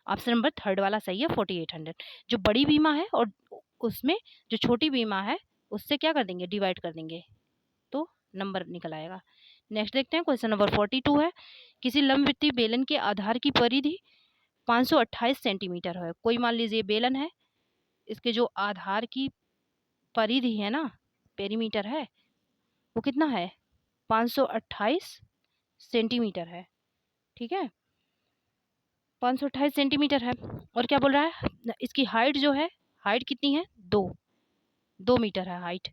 ऑप्शन नंबर थर्ड वाला सही है, 4800। जो बड़ी बीमा है और उसमें जो छोटी बीमा है उससे क्या कर देंगे, डिवाइड कर देंगे तो नंबर निकल आएगा। नेक्स्ट देखते हैं क्वेश्चन नंबर 42 है। किसी लंबवृत्तीय बेलन के आधार की परिधि 528 सेंटीमीटर है। कोई मान लीजिए बेलन है, इसके जो आधार की परिधि है ना, पेरीमीटर है, वो कितना है 528 सेंटीमीटर है, ठीक है। 528 सेंटीमीटर है और क्या बोल रहा है, इसकी हाइट जो है, हाइट कितनी है 2 मीटर है हाइट।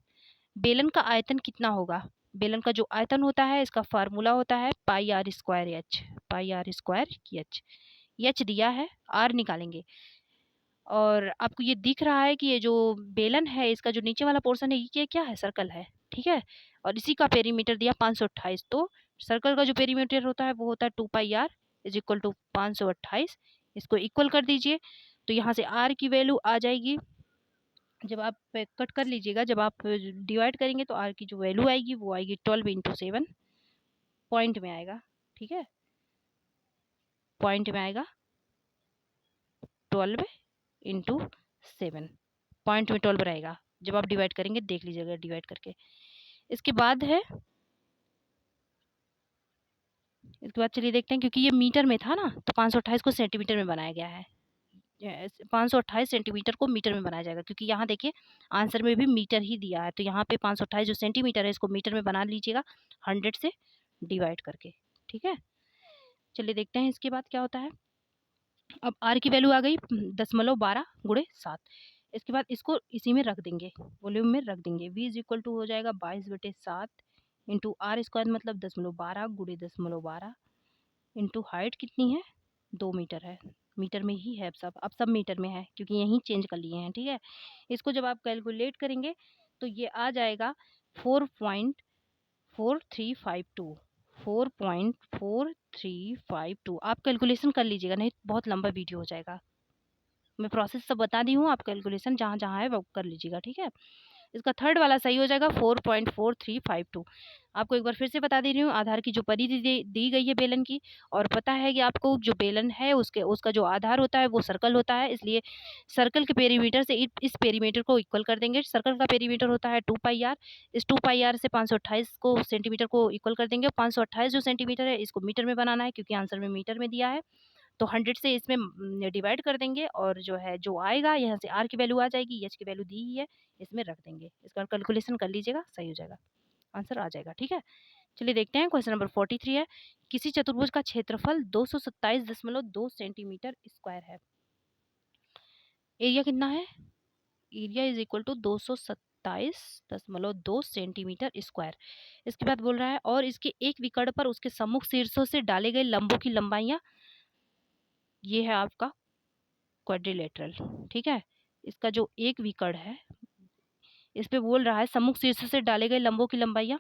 बेलन का आयतन कितना होगा। बेलन का जो आयतन होता है इसका फार्मूला होता है pi R square H, pi R square H. H दिया है, आर निकालेंगे और आपको ये दिख रहा है कि ये जो बेलन है इसका जो नीचे वाला पोर्शन है ये क्या है, सर्कल है, ठीक है। और इसी का पेरीमीटर दिया 528, तो सर्कल का जो पेरीमीटर होता है वो होता है 2 पाई आर इज इक्वल टू 528। इसको इक्वल कर दीजिए तो यहाँ से आर की वैल्यू आ जाएगी। जब आप कट कर लीजिएगा, जब आप डिवाइड करेंगे तो आर की जो वैल्यू आएगी वो आएगी 12 इंटू 7, पॉइंट में आएगा, ठीक है। पॉइंट में आएगा 12 इंटू 7, पॉइंट में 12 रहेगा। जब आप डिवाइड करेंगे देख लीजिएगा डिवाइड करके। इसके बाद चलिए देखते हैं, क्योंकि ये मीटर में था ना तो 528 को सेंटीमीटर में बनाया गया है। 528 सेंटीमीटर को मीटर में बनाया जाएगा, क्योंकि यहाँ देखिए आंसर में भी मीटर ही दिया है, तो यहाँ पे 528 जो सेंटीमीटर है इसको मीटर में बना लीजिएगा 100 से डिवाइड करके, ठीक है। चलिए देखते हैं इसके बाद क्या होता है। अब आर की वैल्यू आ गई 0.12 गुणे 7। इसके बाद इसको इसी में रख देंगे, वॉल्यूम में रख देंगे। v इज इक्वल टू हो जाएगा 22/7 इंटू आर स्क्वायर मतलब 0.12 गुणे 0.12 इंटू हाइट कितनी है 2 मीटर है। मीटर में ही है अब सब मीटर में है क्योंकि यहीं चेंज कर लिए हैं, ठीक है। इसको जब आप कैलकुलेट करेंगे तो ये आ जाएगा 4.4352, 4.4352। आप कैलकुलेशन कर लीजिएगा, नहीं बहुत लंबा वीडियो हो जाएगा। मैं प्रोसेस सब बता दी हूँ, आप कैलकुलेशन जहाँ जहाँ है वो कर लीजिएगा, ठीक है। इसका थर्ड वाला सही हो जाएगा 4.4352। आपको एक बार फिर से बता दे रही हूँ, आधार की जो परिधि दी गई है बेलन की, और पता है कि आपको जो बेलन है उसका जो आधार होता है वो सर्कल होता है, इसलिए सर्कल के पेरीमीटर से इस पेरीमीटर को इक्वल कर देंगे। सर्कल का पेरीमीटर होता है 2πr। इस 2πr से 528 को सेंटीमीटर को इक्वल कर देंगे। 528 जो सेंटीमीटर है इसको मीटर में बनाना है, क्योंकि आंसर में मीटर में दिया है, तो 100 से इसमें डिवाइड कर देंगे, और जो है जो आएगा यहाँ से आर की वैल्यू आ जाएगी, एच की वैल्यू दी ही है, इसमें रख देंगे। इसका कैलकुलेशन कर लीजिएगा, सही हो जाएगा, आंसर आ जाएगा, ठीक है। चलिए देखते हैं, क्वेश्चन नंबर 43 है। किसी चतुर्भुज का क्षेत्रफल 227.2 सेंटीमीटर स्क्वायर है। एरिया कितना है? Area is equal to 227.2 centimetre square. इसके बाद बोल रहा है, और इसके एक विकर्ण पर उसके सम्मुख शीर्षों से डाले गए लंबों की लंबाइयाँ, ये है आपका क्वाड्रिलेटरल, ठीक है। इसका जो एक विकर्ण है इस पे बोल रहा है सम्मुख शीर्ष से डाले गए लंबों की लंबाइयाँ,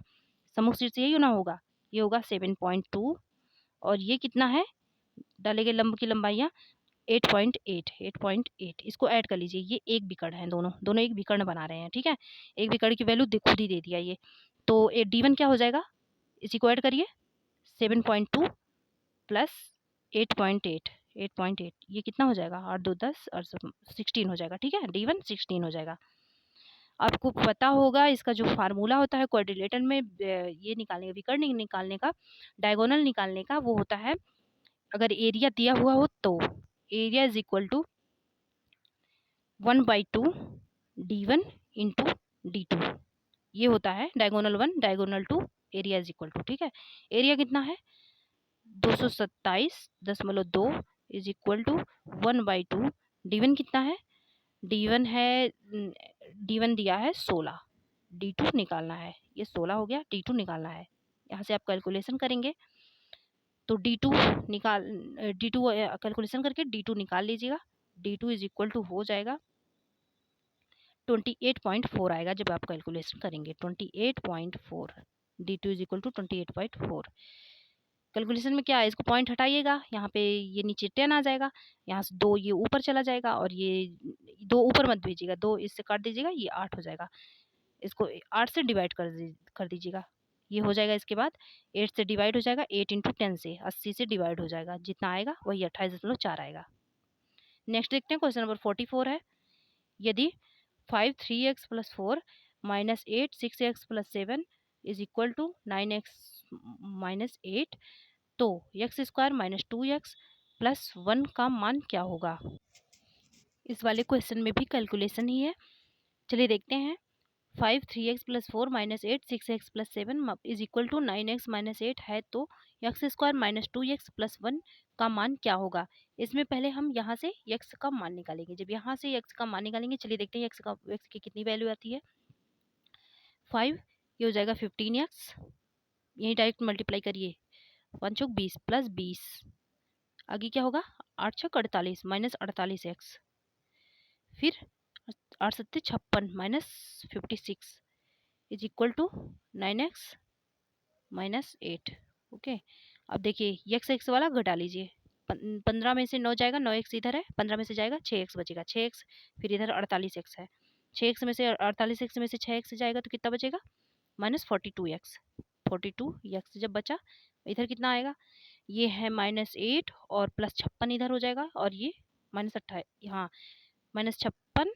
सम्मुख शीर्ष यही ना होगा, ये होगा 7.2, और ये कितना है डाले गए लंब की लंबाइयाँ 8.8। इसको ऐड कर लीजिए, ये एक विकर्ण है, दोनों दोनों एक विकर्ण बना रहे हैं, ठीक है। एक विकर्ण की वैल्यू खुद ही दे दिया ये, तो D1 क्या हो जाएगा, इसी को ऐड करिए, 7.2 प्लस 8.8, 8.8, ये कितना हो जाएगा, 8 2 10 और 16 हो जाएगा, ठीक है। D1 16 हो जाएगा। आपको पता होगा इसका जो फार्मूला होता है क्वाड्रिलेटर में ये निकालने का, विकर्ण निकालने का, डायगोनल निकालने का, वो होता है, अगर एरिया दिया हुआ हो तो area is equal to 1/2 D1 into D2, ये होता है diagonal 1 diagonal 2, area is equal to, ठीक है। एरिया कितना है 227.2 इज इक्वल टू 1/2। D1 कितना है, D1 है, D1 दिया है 16, D2 निकालना है, ये 16 हो गया, D2 निकालना है। यहाँ से आप कैलकुलेशन करेंगे तो D2 कैलकुलेशन करके D2 निकाल लीजिएगा। D2 इज इक्वल टू हो जाएगा 28.4 आएगा, जब आप कैलकुलेशन करेंगे 28.4, D2 is equal to 28.4। Calculation में क्या है, इसको पॉइंट हटाइएगा, यहाँ पे ये नीचे 10 आ जाएगा, यहाँ से 2 ये ऊपर चला जाएगा, और ये 2 ऊपर मत भेजिएगा, 2 इससे काट दीजिएगा, ये 8 हो जाएगा। इसको 8 से डिवाइड कर दीजिएगा, ये हो जाएगा। इसके बाद 8 से डिवाइड हो जाएगा, 8 इंटू 10 से 80 से डिवाइड हो जाएगा, जितना आएगा वही 28.4 आएगा। नेक्स्ट देखते हैं, क्वेश्चन नंबर 44 है। यदि 5 3x plus 4 minus 8 6x plus 7 is equal to 9x minus 8, तो x square minus 2x plus 1 का मान क्या होगा। इस वाले क्वेश्चन में भी कैलकुलेशन ही है, चलिए देखते हैं। 5 3x plus 4 minus 8 6x plus 7 is equal to 9x minus 8 है, तो x square minus 2x plus 1 का मान क्या होगा। इसमें पहले हम यहाँ से x का मान निकालेंगे। जब यहाँ से x का मान निकालेंगे, चलिए देखते हैं x की कितनी वैल्यू आती है। 5, ये हो जाएगा 15x, यही डायरेक्ट मल्टीप्लाई करिए, 1 चौक 20 प्लस 20, आगे क्या होगा 8 छक 48 माइनस 48x, फिर 8 सत्ते 56 minus 56 is equal to 9x minus 8। Okay, अब देखिए x वाला घटा लीजिए, 15 में से 9 जाएगा, 9x इधर है, 15 में से जाएगा 6x बचेगा, 6x, फिर इधर 48x है, 6x में से 48x में से 6x जाएगा तो कितना बचेगा माइनस 42x। 42x जब बचा, इधर कितना आएगा, ये है माइनस 8 और प्लस 56 इधर हो जाएगा, और ये माइनस 28, हाँ माइनस 56,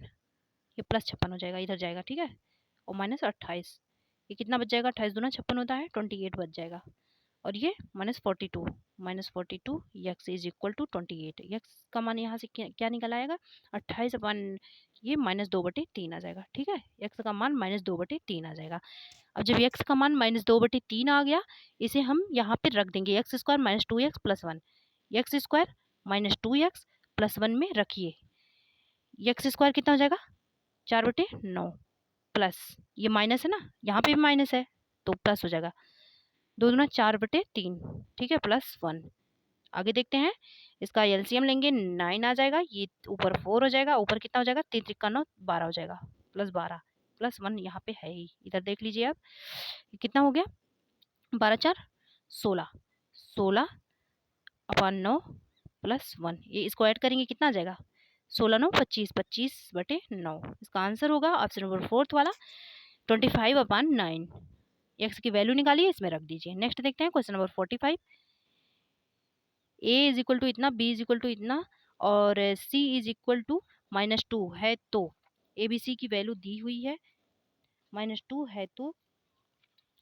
ये प्लस 56 हो जाएगा, इधर जाएगा, ठीक है, और माइनस 28, ये कितना बच जाएगा, 28 दूना 56 होता है, 28 बच जाएगा, और ये minus 42 x is equal to 28। X का मान यहाँ से क्या निकल आएगा 28 अपन, ये -2/3 आ जाएगा, ठीक है। एक्स का मान -2/3 आ जाएगा। अब जब एक्स का मान -2/3 आ गया, इसे हम यहाँ पे रख देंगे, x square minus 2x plus 1, x square minus 2x plus 1 में रखिए, एक्स स्क्वायर कितना हो जाएगा 4/9 प्लस, ये माइनस है ना, यहाँ पे भी माइनस है तो प्लस हो जाएगा, 2 दूना 4/3, ठीक है, प्लस 1। आगे देखते हैं, इसका एलसीएम लेंगे, 9 आ जाएगा, ये ऊपर 4 हो जाएगा, ऊपर कितना हो जाएगा 3 3 9 12 हो जाएगा, प्लस 12, प्लस 1 यहाँ पे है ही, इधर देख लीजिए आप कितना हो गया, 12 4 16, 16 अपॉन 9 प्लस 1, ये इसको ऐड करेंगे कितना आ जाएगा, 16 9 25, 25/9। इसका आंसर होगा ऑप्शन नंबर 4 वाला 25/9। एक्स की वैल्यू निकालिए, इसमें रख दीजिए। नेक्स्ट देखते हैं question number 45। A is equal to इतना, बी इज इक्वल टू इतना और सी इज इक्वल टू -2 है तो ए बी सी की वैल्यू दी हुई है, -2 है तो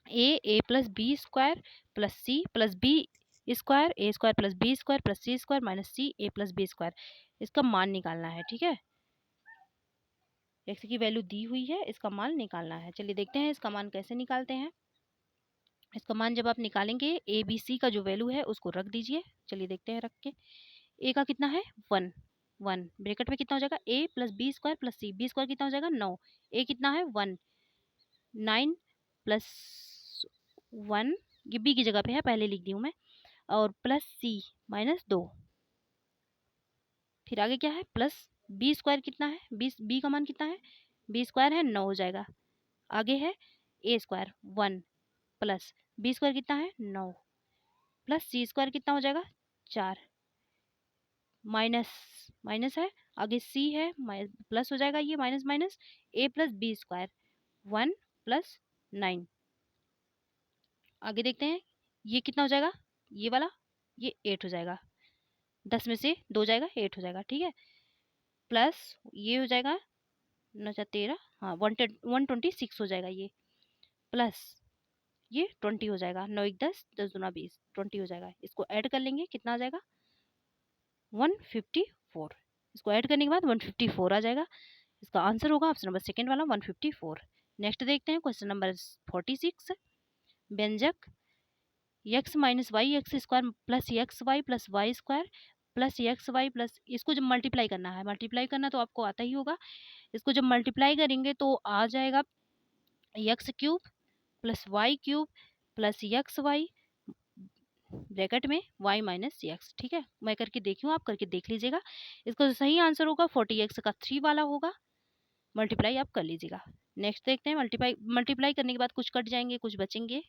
A plus B square plus C plus B square, A square plus B square plus C square minus C A plus B square, इसका मान निकालना है। ठीक है, एक्स की वैल्यू दी हुई है, इसका मान निकालना है। चलिए देखते हैं इसका मान कैसे निकालते हैं। इसका मान जब आप निकालेंगे ए बी सी का जो वैल्यू है उसको रख दीजिए। चलिए देखते हैं रख के, ए का कितना है 1 1, ब्रैकेट में कितना हो जाएगा ए प्लस बी स्क्वायर प्लस सी, बी स्क्वायर कितना हो जाएगा 9, ए कितना है 1, 9 प्लस 1, ये बी की जगह पे है पहले लिख दी हूँ मैं, और प्लस सी -2, फिर आगे क्या है प्लस बी स्क्वायर कितना है, बी का मान कितना है, बी स्क्वायर है 9 हो जाएगा, आगे है ए स्क्वायर 1 प्लस बी स्क्वायर कितना है 9 प्लस सी स्क्वायर कितना हो जाएगा 4, माइनस माइनस है, आगे सी है प्लस हो जाएगा, ये माइनस माइनस ए प्लस बी स्क्वायर 1 प्लस 9, आगे देखते हैं ये कितना हो जाएगा, ये वाला ये 8 हो जाएगा, 10 में से 2 जाएगा 8 हो जाएगा। ठीक है, प्लस ये हो जाएगा 9 4 13, हाँ 126 हो जाएगा ये, प्लस ये 20 हो जाएगा, 9 1 10, 10 दूना 20, 20 हो जाएगा। इसको ऐड कर लेंगे कितना आ जाएगा 154, इसको ऐड करने के बाद 154 आ जाएगा। इसका आंसर होगा ऑप्शन नंबर सेकंड वाला 154। नेक्स्ट देखते हैं क्वेश्चन नंबर 46। व्यंजक x minus y x square plus y square plus x y plus, इसको जब मल्टीप्लाई करना है, मल्टीप्लाई करना तो आपको आता ही होगा, इसको जब मल्टीप्लाई करेंगे तो आ जाएगा x cube plus y cube plus x y bracket में y माइनस एक्स। ठीक है, मैं करके देखी हूँ, आप करके देख लीजिएगा। इसका जो सही आंसर होगा 40x का 3 वाला होगा, मल्टीप्लाई आप कर लीजिएगा। नेक्स्ट देखते हैं, मल्टीप्लाई करने के बाद कुछ कट जाएंगे कुछ बचेंगे,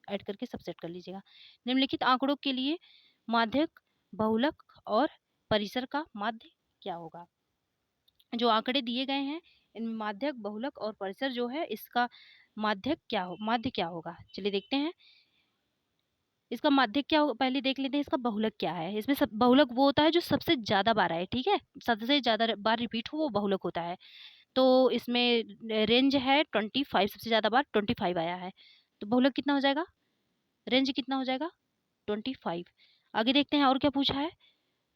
ऐड करके सबसेट कर लीजिएगा। निम्नलिखित आंकड़ों के लिए माध्यक बहुलक और परिसर का माध्य क्या होगा। जो आंकड़े दिए गए हैं इनमें माध्यक बहुलक और परिसर जो है इसका माध्य क्या होगा। चलिए देखते हैं इसका माध्यक क्या होगा, पहले देख लेते हैं इसका बहुलक क्या है। इसमें सब बहुलक वो होता है जो सबसे ज्यादा बार आए। ठीक है, सबसे ज्यादा बार रिपीट हो वो बहुलक होता है। तो इसमें रेंज है 25, सबसे ज्यादा बार 25 आया है, तो बहुलक कितना हो जाएगा, रेंज कितना हो जाएगा 25। आगे देखते हैं और क्या पूछा है,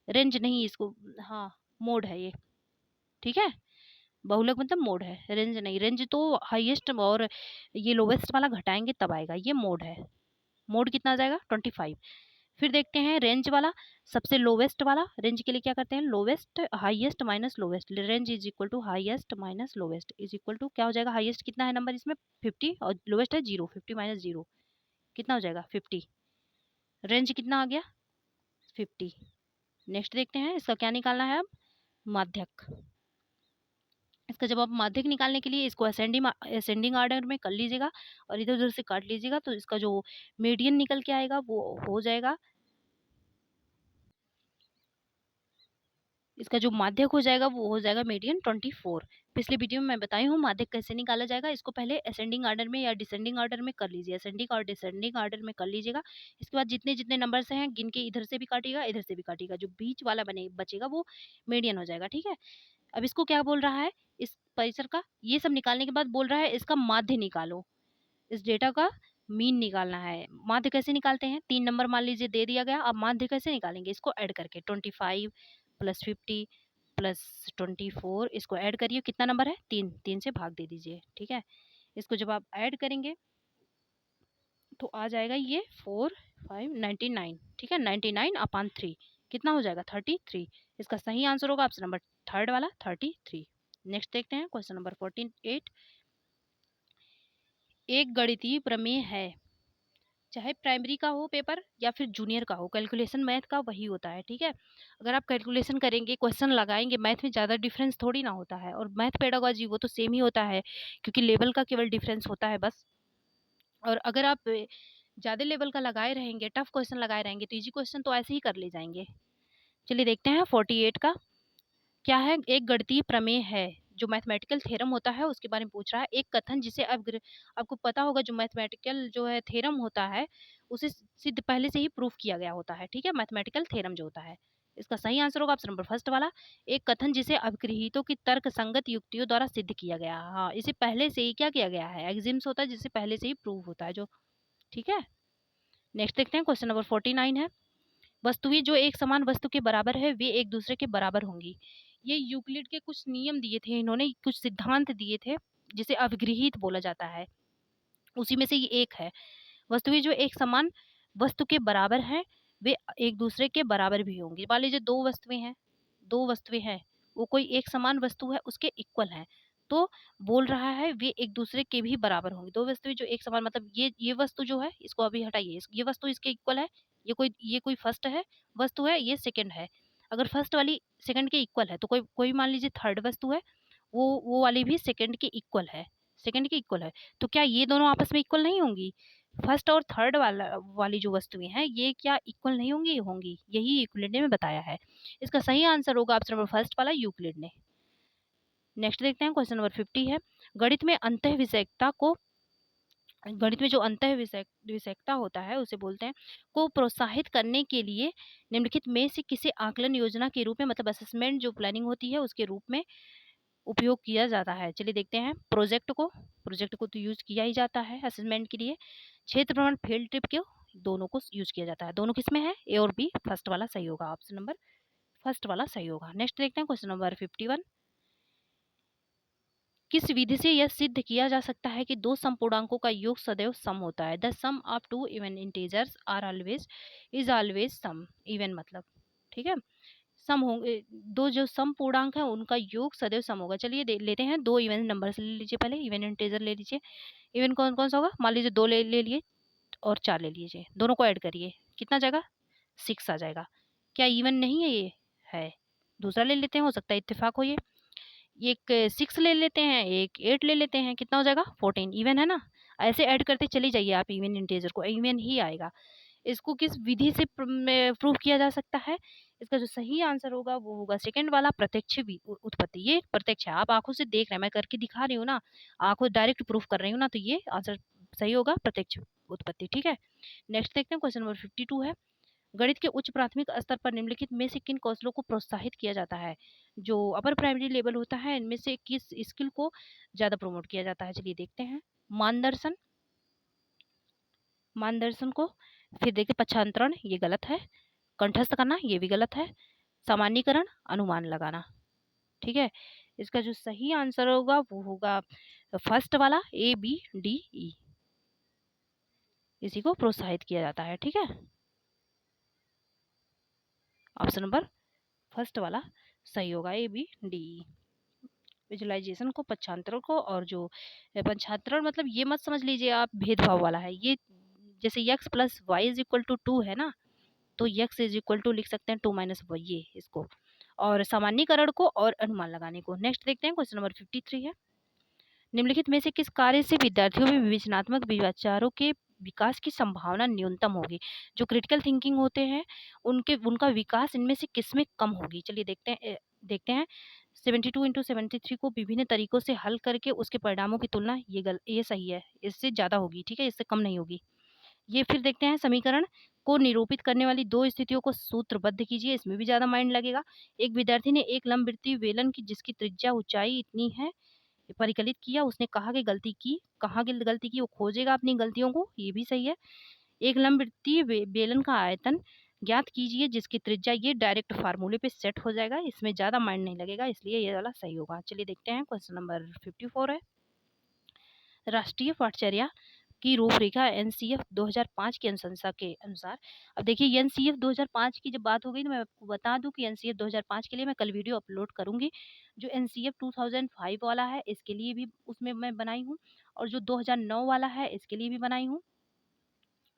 रेंज नहीं इसको, हाँ मोड है ये। ठीक है, बहुलक मतलब मोड है, रेंज नहीं, रेंज तो हाईएस्ट और ये लोवेस्ट वाला घटाएंगे तब आएगा, ये मोड है। मोड कितना आ जाएगा 25। फिर देखते हैं रेंज वाला, सबसे लोवेस्ट वाला, रेंज के लिए क्या करते हैं lowest highest minus lowest, range is equal to highest minus lowest is equal to क्या हो जाएगा, हाईएस्ट कितना है नंबर इसमें 50 और लोवेस्ट है 0, 50 माइनस 0 कितना हो जाएगा 50, रेंज कितना आ गया 50। नेक्स्ट देखते हैं इसका क्या निकालना है अब, माध्यक। इसका जब आप माध्यक निकालने के लिए इसको असेंडिंग ऑर्डर में कर लीजिएगा और इधर उधर से काट लीजिएगा, तो इसका जो मीडियन निकल के आएगा वो हो जाएगा, इसका जो माध्यक हो जाएगा वो हो जाएगा मीडियन 24। पिछले वीडियो में मैं बताई हूँ माध्यक कैसे निकाला जाएगा। इसको पहले असेंडिंग ऑर्डर में या डिसेंडिंग ऑर्डर में कर लीजिए, असेंडिंग और डिसेंडिंग ऑर्डर में कर लीजिएगा। इसके बाद जितने जितने नंबर्स हैं गिन के इधर से भी काटिएगा इधर से भी काटिएगा, जो बीच वाला बचेगा वो मीडियन हो जाएगा। ठीक है, अब इसको क्या बोल रहा है, इस परिसर का ये सब निकालने के बाद बोल रहा है इसका माध्य निकालो, इस डेटा का मीन निकालना है। माध्य कैसे निकालते हैं, 3 नंबर मान लीजिए दे दिया गया, अब माध्य कैसे निकालेंगे, इसको ऐड करके 25 प्लस 50 प्लस 24, इसको ऐड करिए, कितना नंबर है 3, 3 से भाग दे दीजिए। ठीक है, इसको जब आप ऐड करेंगे तो आ जाएगा ये 4 5 99। ठीक है, 99/3 कितना हो जाएगा 33। इसका सही आंसर होगा ऑप्शन नंबर थर्ड वाला 33। नेक्स्ट देखते हैं क्वेश्चन नंबर 48। एक गणितीय प्रमेय है चाहे प्राइमरी का हो पेपर या फिर जूनियर का हो, कैलकुलेशन मैथ का वही होता है, ठीक है। अगर आप कैलकुलेशन करेंगे, क्वेश्चन लगाएंगे, मैथ में ज़्यादा डिफरेंस थोड़ी ना होता है। और मैथ पेडागोजी वो तो सेम ही होता है, क्योंकि लेवल का केवल डिफरेंस होता है बस। और अगर आप ज़्यादा लेवल का लगाए रहेंगे, टफ क्वेश्चन लगाए रहेंगे, तो इजी क्वेश्चन तो ऐसे ही कर ले जाएंगे। चलिए देखते हैं 48 का क्या है। एक गणितीय प्रमेय है, जो मैथमेटिकल थ्योरम होता है उसके बारे में पूछ रहा है। एक कथन जिसे आपको पता होगा, जो मैथमेटिकल जो है थ्योरम होता है उसे सिद्ध पहले से ही प्रूफ किया गया होता है, ठीक है। मैथमेटिकल थ्योरम जो होता है, इसका सही आंसर होगा ऑप्शन नंबर फर्स्ट वाला। एक कथन जिसे अभिगृहीतों की तर्क संगत युक्तियों द्वारा सिद्ध किया गया। हाँ, इसे पहले से ही क्या किया गया है, एग्जिम्स होता है जिसे पहले से ही प्रूव होता है जो, ठीक है। नेक्स्ट देखते हैं, क्वेश्चन नंबर 49 है। वस्तुएं जो एक समान वस्तु के बराबर है वे एक दूसरे के बराबर होंगी। ये यूक्लिड के कुछ नियम दिए थे, इन्होंने कुछ सिद्धांत दिए थे जिसे अभिगृहित बोला जाता है, उसी में से ये एक है। वस्तुएं जो एक समान वस्तु के बराबर हैं वे एक दूसरे के बराबर भी होंगी। मान लीजिए दो वस्तुएं हैं, वो कोई एक समान वस्तु है उसके इक्वल है, तो बोल रहा है वे एक दूसरे के भी बराबर होंगे। दो वस्तुएं जो एक समान, मतलब ये वस्तु जो है इसको अभी हटाइए, ये वस्तु इसके इक्वल है। ये कोई फर्स्ट है वस्तु है, ये सेकंड है। अगर फर्स्ट वाली सेकंड के इक्वल है, तो कोई कोई मान लीजिए थर्ड वस्तु है, वो वाली भी सेकंड के इक्वल है। तो क्या ये दोनों आपस में इक्वल नहीं होंगी? फर्स्ट और थर्ड वाली जो वस्तुएं हैं ये क्या इक्वल नहीं होंगी? होंगी, यही यूक्लिड ने बताया है। इसका सही आंसर होगा ऑप्शन नंबर फर्स्ट वाला, यूक्लिड ने। नेक्स्ट देखते हैं, क्वेश्चन नंबर 50 है। गणित में अंतः विषयकता को गणित में जो अंतः विषयकता होता है उसे बोलते हैं, को प्रोत्साहित करने के लिए निम्नलिखित में से किसे आकलन योजना के रूप में, मतलब असेसमेंट जो प्लानिंग होती है उसके रूप में उपयोग किया जाता है? चलिए देखते हैं, प्रोजेक्ट को तो यूज किया ही जाता है असेसमेंट के लिए। क्षेत्र भ्रमण, फील्ड ट्रिप को, दोनों को यूज किया जाता है। दोनों किसमें है, ए और बी, फर्स्ट वाला सही होगा, ऑप्शन नंबर फर्स्ट वाला सही होगा। नेक्स्ट देखते हैं, क्वेश्चन नंबर 51। किस विधि से यह सिद्ध किया जा सकता है कि दो समपूर्णांकों का योग सदैव सम होता है? The sum of two even integers are always is always सम, इवन मतलब, ठीक है। सम होंगे, दो जो सम पूर्णांक है उनका योग सदैव सम होगा। चलिए लेते हैं, दो इवन नंबर ले लीजिए, पहले इवन इंटीजर ले लीजिए। इवन कौन कौन सा होगा, मान लीजिए दो ले लिए और चार ले लीजिए, दोनों को ऐड करिए, कितना जाएगा, 6 आ जाएगा। क्या इवन नहीं है ये? है। दूसरा ले लेते हैं, हो सकता है इत्तेफाक हो ये। एक 6 ले लेते हैं, एक 8 ले लेते हैं, कितना हो जाएगा, 14, इवन है ना। ऐसे ऐड करते चली जाइए आप, इवन इंटीजर को इवन ही आएगा। इसको किस विधि से प्रूव किया जा सकता है? इसका जो सही आंसर होगा वो होगा सेकंड वाला, प्रत्यक्ष उत्पत्ति। ये प्रत्यक्ष है, आप आंखों से देख रहे हैं, मैं करके दिखा रही हूँ ना, आंखों डायरेक्ट प्रूफ कर रही हूँ ना, तो ये आंसर सही होगा, प्रत्यक्ष उत्पत्ति, ठीक है। नेक्स्ट देखते हैं, क्वेश्चन नंबर 52 है। गणित के उच्च प्राथमिक स्तर पर निम्नलिखित में से किन कौशलों को प्रोत्साहित किया जाता है? जो अपर प्राइमरी लेवल होता है इनमें से किस स्किल को ज्यादा प्रमोट किया जाता है? चलिए देखते हैं, मानदर्शन, मानदर्शन को, फिर देखिए पक्षांतरण, ये गलत है। कंठस्थ करना, ये भी गलत है। सामान्यीकरण, अनुमान लगाना, ठीक है। इसका जो सही आंसर होगा वो होगा फर्स्ट वाला, ए बी डी ई, इसी को प्रोत्साहित किया जाता है, ठीक है। ऑप्शन नंबर फर्स्ट वाला सही होगा, A B D E. Visualisation को, पक्षांतरण को, और जो पक्षांतरण मतलब ये मत समझ लीजिए आप भेदभाव वाला है ये। जैसे x प्लस वाई इज इक्वल टू 2 है ना, तो x इज इक्वल टू लिख सकते हैं 2 माइनस वाई, ये इसको, और सामान्यीकरण को और अनुमान लगाने को। नेक्स्ट देखते हैं, क्वेश्चन नंबर 53 है। निम्नलिखित में से किस कार्य से विद्यार्थियों में विवेचनात्मक विचारों के विकास की संभावना न्यूनतम होगी? जो क्रिटिकल थिंकिंग होते हैं उनका विकास इनमें से किसमें कम होगी? चलिए देखते हैं 72 × 73 को विभिन्न तरीकों से हल करके उसके परिणामों की तुलना, ये सही है, इससे ज्यादा होगी, ठीक है, इससे कम नहीं होगी। ये फिर देखते हैं, समीकरण को निरूपित करने वाली दो स्थितियों को सूत्रबद्ध कीजिए, इसमें भी ज्यादा माइंड लगेगा। एक विद्यार्थी ने एक लंबवृत्तीय वेलन की जिसकी त्रिज्या ऊंचाई इतनी है परिकलित किया, उसने कहाँ की गलती की वो खोजेगा अपनी गलतियों को, ये भी सही है। एक लंबवृत्तीय बेलन का आयतन ज्ञात कीजिए जिसकी त्रिज्या, ये डायरेक्ट फार्मूले पे सेट हो जाएगा, इसमें ज्यादा माइंड नहीं लगेगा, इसलिए ये वाला सही होगा। चलिए देखते हैं, क्वेश्चन नंबर 54 है। राष्ट्रीय पाठचर्या की रूपरेखा एनसीएफ 2005 की अनुशंसा के अनुसार, अब देखिए एनसीएफ 2005 की जब बात हो गई तो मैं आपको बता दूं कि एनसीएफ 2005 के लिए मैं कल वीडियो अपलोड करूंगी। जो एनसीएफ 2005 वाला है इसके लिए भी उसमें मैं बनाई हूँ, और जो 2009 वाला है इसके लिए भी बनाई हूँ।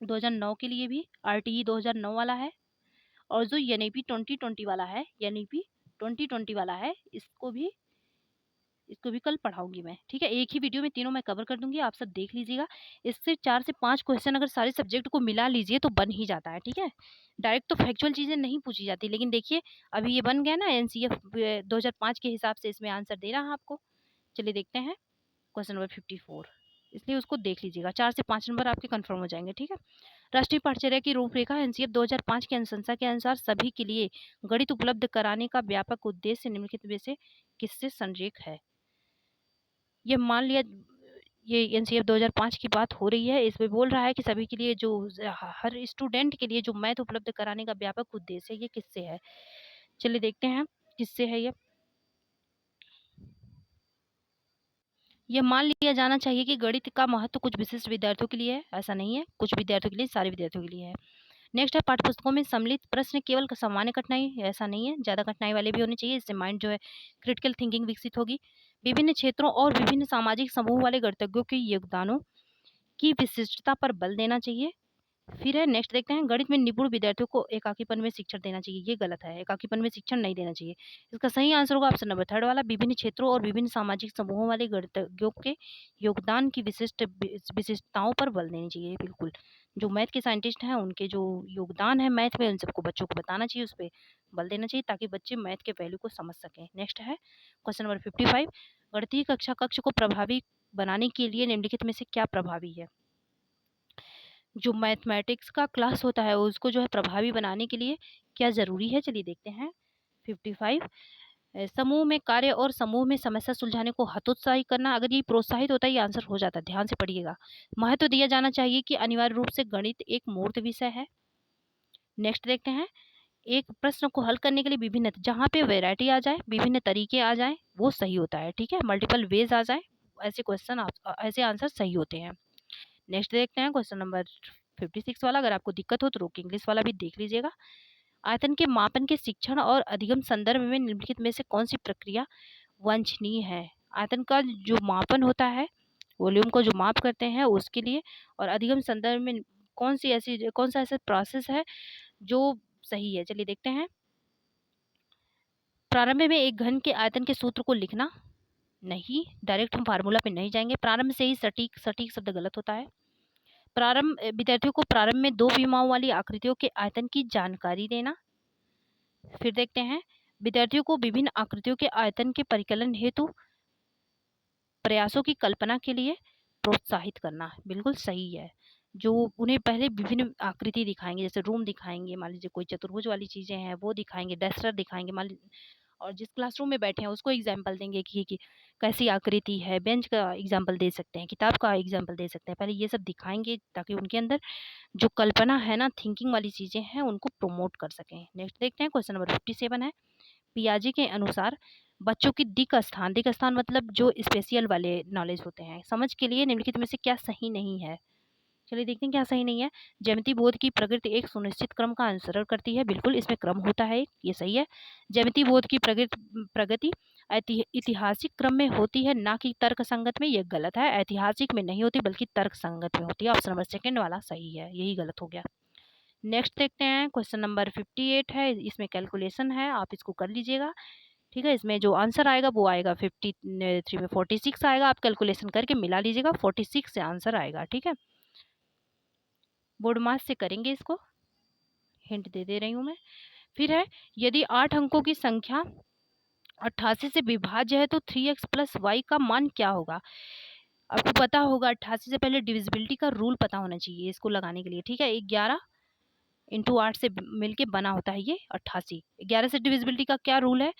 2009 के लिए भी RTE 2009 वाला है, और जो NEP 2020 वाला है, NEP 2020 वाला है, इसको भी कल पढ़ाऊंगी मैं, ठीक है। एक ही वीडियो में तीनों मैं कवर कर दूंगी, आप सब देख लीजिएगा। इससे 4 से 5 क्वेश्चन अगर सारे सब्जेक्ट को मिला लीजिए तो बन ही जाता है, ठीक है। डायरेक्ट तो फैक्चुअल चीजें नहीं पूछी जाती, लेकिन देखिए अभी ये बन गया ना, NCF 2005 के हिसाब से इसमें आंसर दे रहा है आपको। चलिए देखते हैं क्वेश्चन नंबर 54, इसलिए उसको देख लीजिएगा। 4 से 5 नंबर आपके कंफर्म हो जाएंगे, ठीक है। राष्ट्रीय पाठ्यचर्या की रूपरेखा NCF 2005 की अनुशंसा के अनुसार सभी के लिए गणित उपलब्ध कराने का व्यापक उद्देश्य निम्नलिखित में से किससे संरेख है। ये मान लिया, ये NCF 2005 की बात हो रही है, इसमें बोल रहा है कि सभी के लिए जो हर स्टूडेंट के लिए जो मैथ उपलब्ध कराने का व्यापक उद्देश्य है, ये किससे है। चलिए देखते हैं किससे है ये मान लिया जाना चाहिए कि गणित का महत्व कुछ विशिष्ट विद्यार्थियों के लिए है, ऐसा नहीं है, कुछ विद्यार्थियों के लिए, सारे विद्यार्थियों के लिए है। नेक्स्ट है पाठ्यपुस्तकों में सम्मिलित प्रश्न केवल सामान्य कठिनाई, ऐसा नहीं है, ज्यादा कठिनाई वाले भी होने चाहिए, इससे माइंड जो है क्रिटिकल थिंकिंग विकसित होगी। विभिन्न क्षेत्रों और विभिन्न सामाजिक समूह वाले गणितज्ञों के योगदानों की विशिष्टता पर बल देना चाहिए। फिर है नेक्स्ट देखते हैं, गणित में निपुण विद्यार्थियों को एकाकीपन में शिक्षण देना चाहिए, ये गलत है, एकाकीपन में शिक्षण नहीं देना चाहिए। इसका सही आंसर होगा ऑप्शन नंबर 3 वाला, विभिन्न क्षेत्रों और विभिन्न सामाजिक समूहों वाले गणितज्ञों के योगदान की विशिष्टताओं पर बल देनी चाहिए। बिल्कुल, जो मैथ के साइंटिस्ट हैं उनके जो योगदान है मैथ में, उन सबको बच्चों को बताना चाहिए, उस पर बल देना चाहिए, ताकि बच्चे मैथ के वैल्यू को समझ सकें। नेक्स्ट है क्वेश्चन नंबर 55, गणितीय कक्षा कक्ष को प्रभावी बनाने के लिए निम्नलिखित में से क्या प्रभावी है। जो मैथमेटिक्स का क्लास होता है उसको जो है प्रभावी बनाने के लिए क्या जरूरी है, चलिए देखते हैं। 55, समूह में कार्य और समूह में समस्या सुलझाने को हतोत्साहित करना, अगर ये प्रोत्साहित होता है ये आंसर हो जाता है, ध्यान से पढ़िएगा। महत्व दिया जाना चाहिए कि अनिवार्य रूप से गणित एक मूर्त विषय है। नेक्स्ट देखते हैं, एक प्रश्न को हल करने के लिए विभिन्न, जहाँ पे वैरायटी आ जाए, विभिन्न तरीके आ जाए, वो सही होता है, ठीक है। मल्टीपल वेज आ जाए, ऐसे क्वेश्चन, ऐसे आंसर सही होते हैं। नेक्स्ट देखते हैं क्वेश्चन नंबर 56 वाला, अगर आपको दिक्कत हो तो रोक इंग्लिश वाला भी देख लीजिएगा। आयतन के मापन के शिक्षण और अधिगम संदर्भ में निम्नलिखित में से कौन सी प्रक्रिया वांछनीय है। आयतन का जो मापन होता है, वॉल्यूम को जो माप करते हैं उसके लिए, और अधिगम संदर्भ में कौन सा ऐसा प्रोसेस है जो सही है, चलिए देखते हैं। प्रारंभ में एक घन के आयतन के सूत्र को लिखना, नहीं, डायरेक्ट हम फार्मूला पे नहीं जाएंगे, प्रारंभ से ही सटीक, सटीक शब्द गलत होता है। प्रारंभ, विद्यार्थियों को प्रारंभ में 2 विमाओं वाली आकृतियों के आयतन की जानकारी देना। फिर देखते हैं, विद्यार्थियों को विभिन्न आकृतियों के आयतन के परिकलन हेतु प्रयासों की कल्पना के लिए प्रोत्साहित करना, बिल्कुल सही है। जो उन्हें पहले विभिन्न आकृति दिखाएंगे, जैसे रूम दिखाएंगे, मान लीजिए कोई चतुर्भुज वाली चीजें हैं वो दिखाएंगे, डस्टर दिखाएंगे, मान लीजिए, और जिस क्लासरूम में बैठे हैं उसको एग्जाम्पल देंगे कि कैसी आकृति है, बेंच का एग्जाम्पल दे सकते हैं, किताब का एग्जाम्पल दे सकते हैं, पहले ये सब दिखाएंगे ताकि उनके अंदर जो कल्पना है ना, थिंकिंग वाली चीजें हैं, उनको प्रमोट कर सकें। नेक्स्ट देखते हैं, क्वेश्चन नंबर 57 है, पियाजे के अनुसार बच्चों की दिक स्थान मतलब जो स्पेशल वाले नॉलेज होते हैं, समझ के लिए निम्नलिखित में से क्या सही नहीं है। चलिए देखते हैं क्या सही नहीं है। ज्यामिति बोध की प्रकृति एक सुनिश्चित क्रम का अनुसरण करती है, बिल्कुल इसमें क्रम होता है, ये सही है। ज्यामिति बोध की प्रगति ऐतिहासिक क्रम में होती है, ना कि तर्क संगत में, ये गलत है, ऐतिहासिक में नहीं होती बल्कि तर्क संगत में होती है, ऑप्शन नंबर 2 वाला सही है, यही गलत हो गया। नेक्स्ट देखते हैं, क्वेश्चन नंबर 58 है, इसमें कैलकुलेशन है, आप इसको कर लीजिएगा, ठीक है। इसमें जो आंसर आएगा वो आएगा 53 में 46 आएगा, आप कैलकुलेशन करके मिला लीजिएगा, 46 से आंसर आएगा, ठीक है। बोर्ड मास से करेंगे इसको, हिंट दे रही हूँ मैं। फिर है, यदि 8 अंकों की संख्या 88 से विभाज्य है तो 3x प्लस वाई का मान क्या होगा। आपको पता होगा 88 से पहले डिविजिबिलिटी का रूल पता होना चाहिए इसको लगाने के लिए, ठीक है। 11 इंटू 8 से मिलके बना होता है ये 88। 11 से डिविजिबिलिटी का क्या रूल है,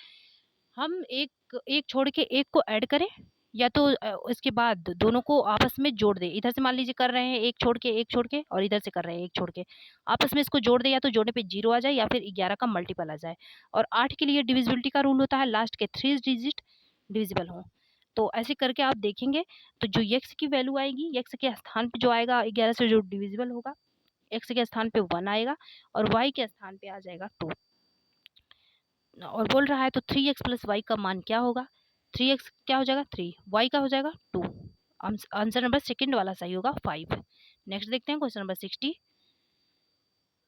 हम एक एक छोड़ के एक को ऐड करें, या तो इसके बाद दोनों को आपस में जोड़ दे, इधर से मान लीजिए कर रहे हैं एक छोड़ के और इधर से कर रहे हैं एक छोड़ के, आपस में इसको जोड़ दे, या तो जोड़ने पे 0 आ जाए या फिर 11 का मल्टीपल आ जाए। और 8 के लिए डिविजिबिलिटी का रूल होता है लास्ट के 3 डिजिट डिविजिबल हो। तो ऐसे करके आप देखेंगे तो जो x की वैल्यू आएगी, x के स्थान पे जो आएगा 11 से जो डिविजिबल होगा, x के स्थान पे 1 आएगा और y के स्थान पे आ जाएगा 2। और बोल रहा है तो 3x प्लस वाई का मान क्या होगा, 3x क्या हो जाएगा 3, y का हो जाएगा 2। आंसर नंबर 2 वाला सही होगा 5। नेक्स्ट देखते हैं क्वेश्चन नंबर 60,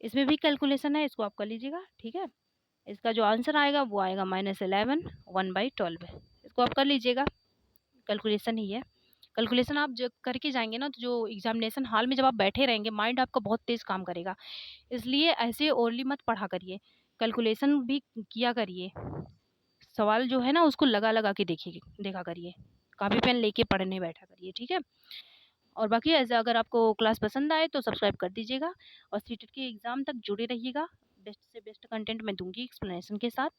इसमें भी कैलकुलेशन है, इसको आप कर लीजिएगा, ठीक है। इसका जो आंसर आएगा वो आएगा -11 1/12 है। इसको आप कर लीजिएगा, कैलकुलेशन ही है। कैलकुलेशन आप जब करके जाएँगे ना, तो जो एग्ज़ामिनेशन हॉल में जब आप बैठे रहेंगे, माइंड आपका बहुत तेज़ काम करेगा। इसलिए ऐसे ओरली मत पढ़ा करिए, कैलकुलेशन भी किया करिए। सवाल जो है ना उसको लगा-लगा के देखा करिए। कॉपी पेन लेके पढ़ने बैठा करिए, ठीक है? और बाकी ऐसा अगर आपको क्लास पसंद आए तो सब्सक्राइब कर दीजिएगा और सीटेट के एग्ज़ाम तक जुड़े रहिएगा। बेस्ट से बेस्ट कंटेंट मैं दूँगी एक्सप्लेनेशन के साथ,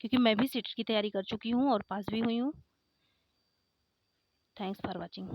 क्योंकि मैं भी सीटेट की तैयारी कर चुकी हूँ और पास भी हुई हूँ। Thanks for watching.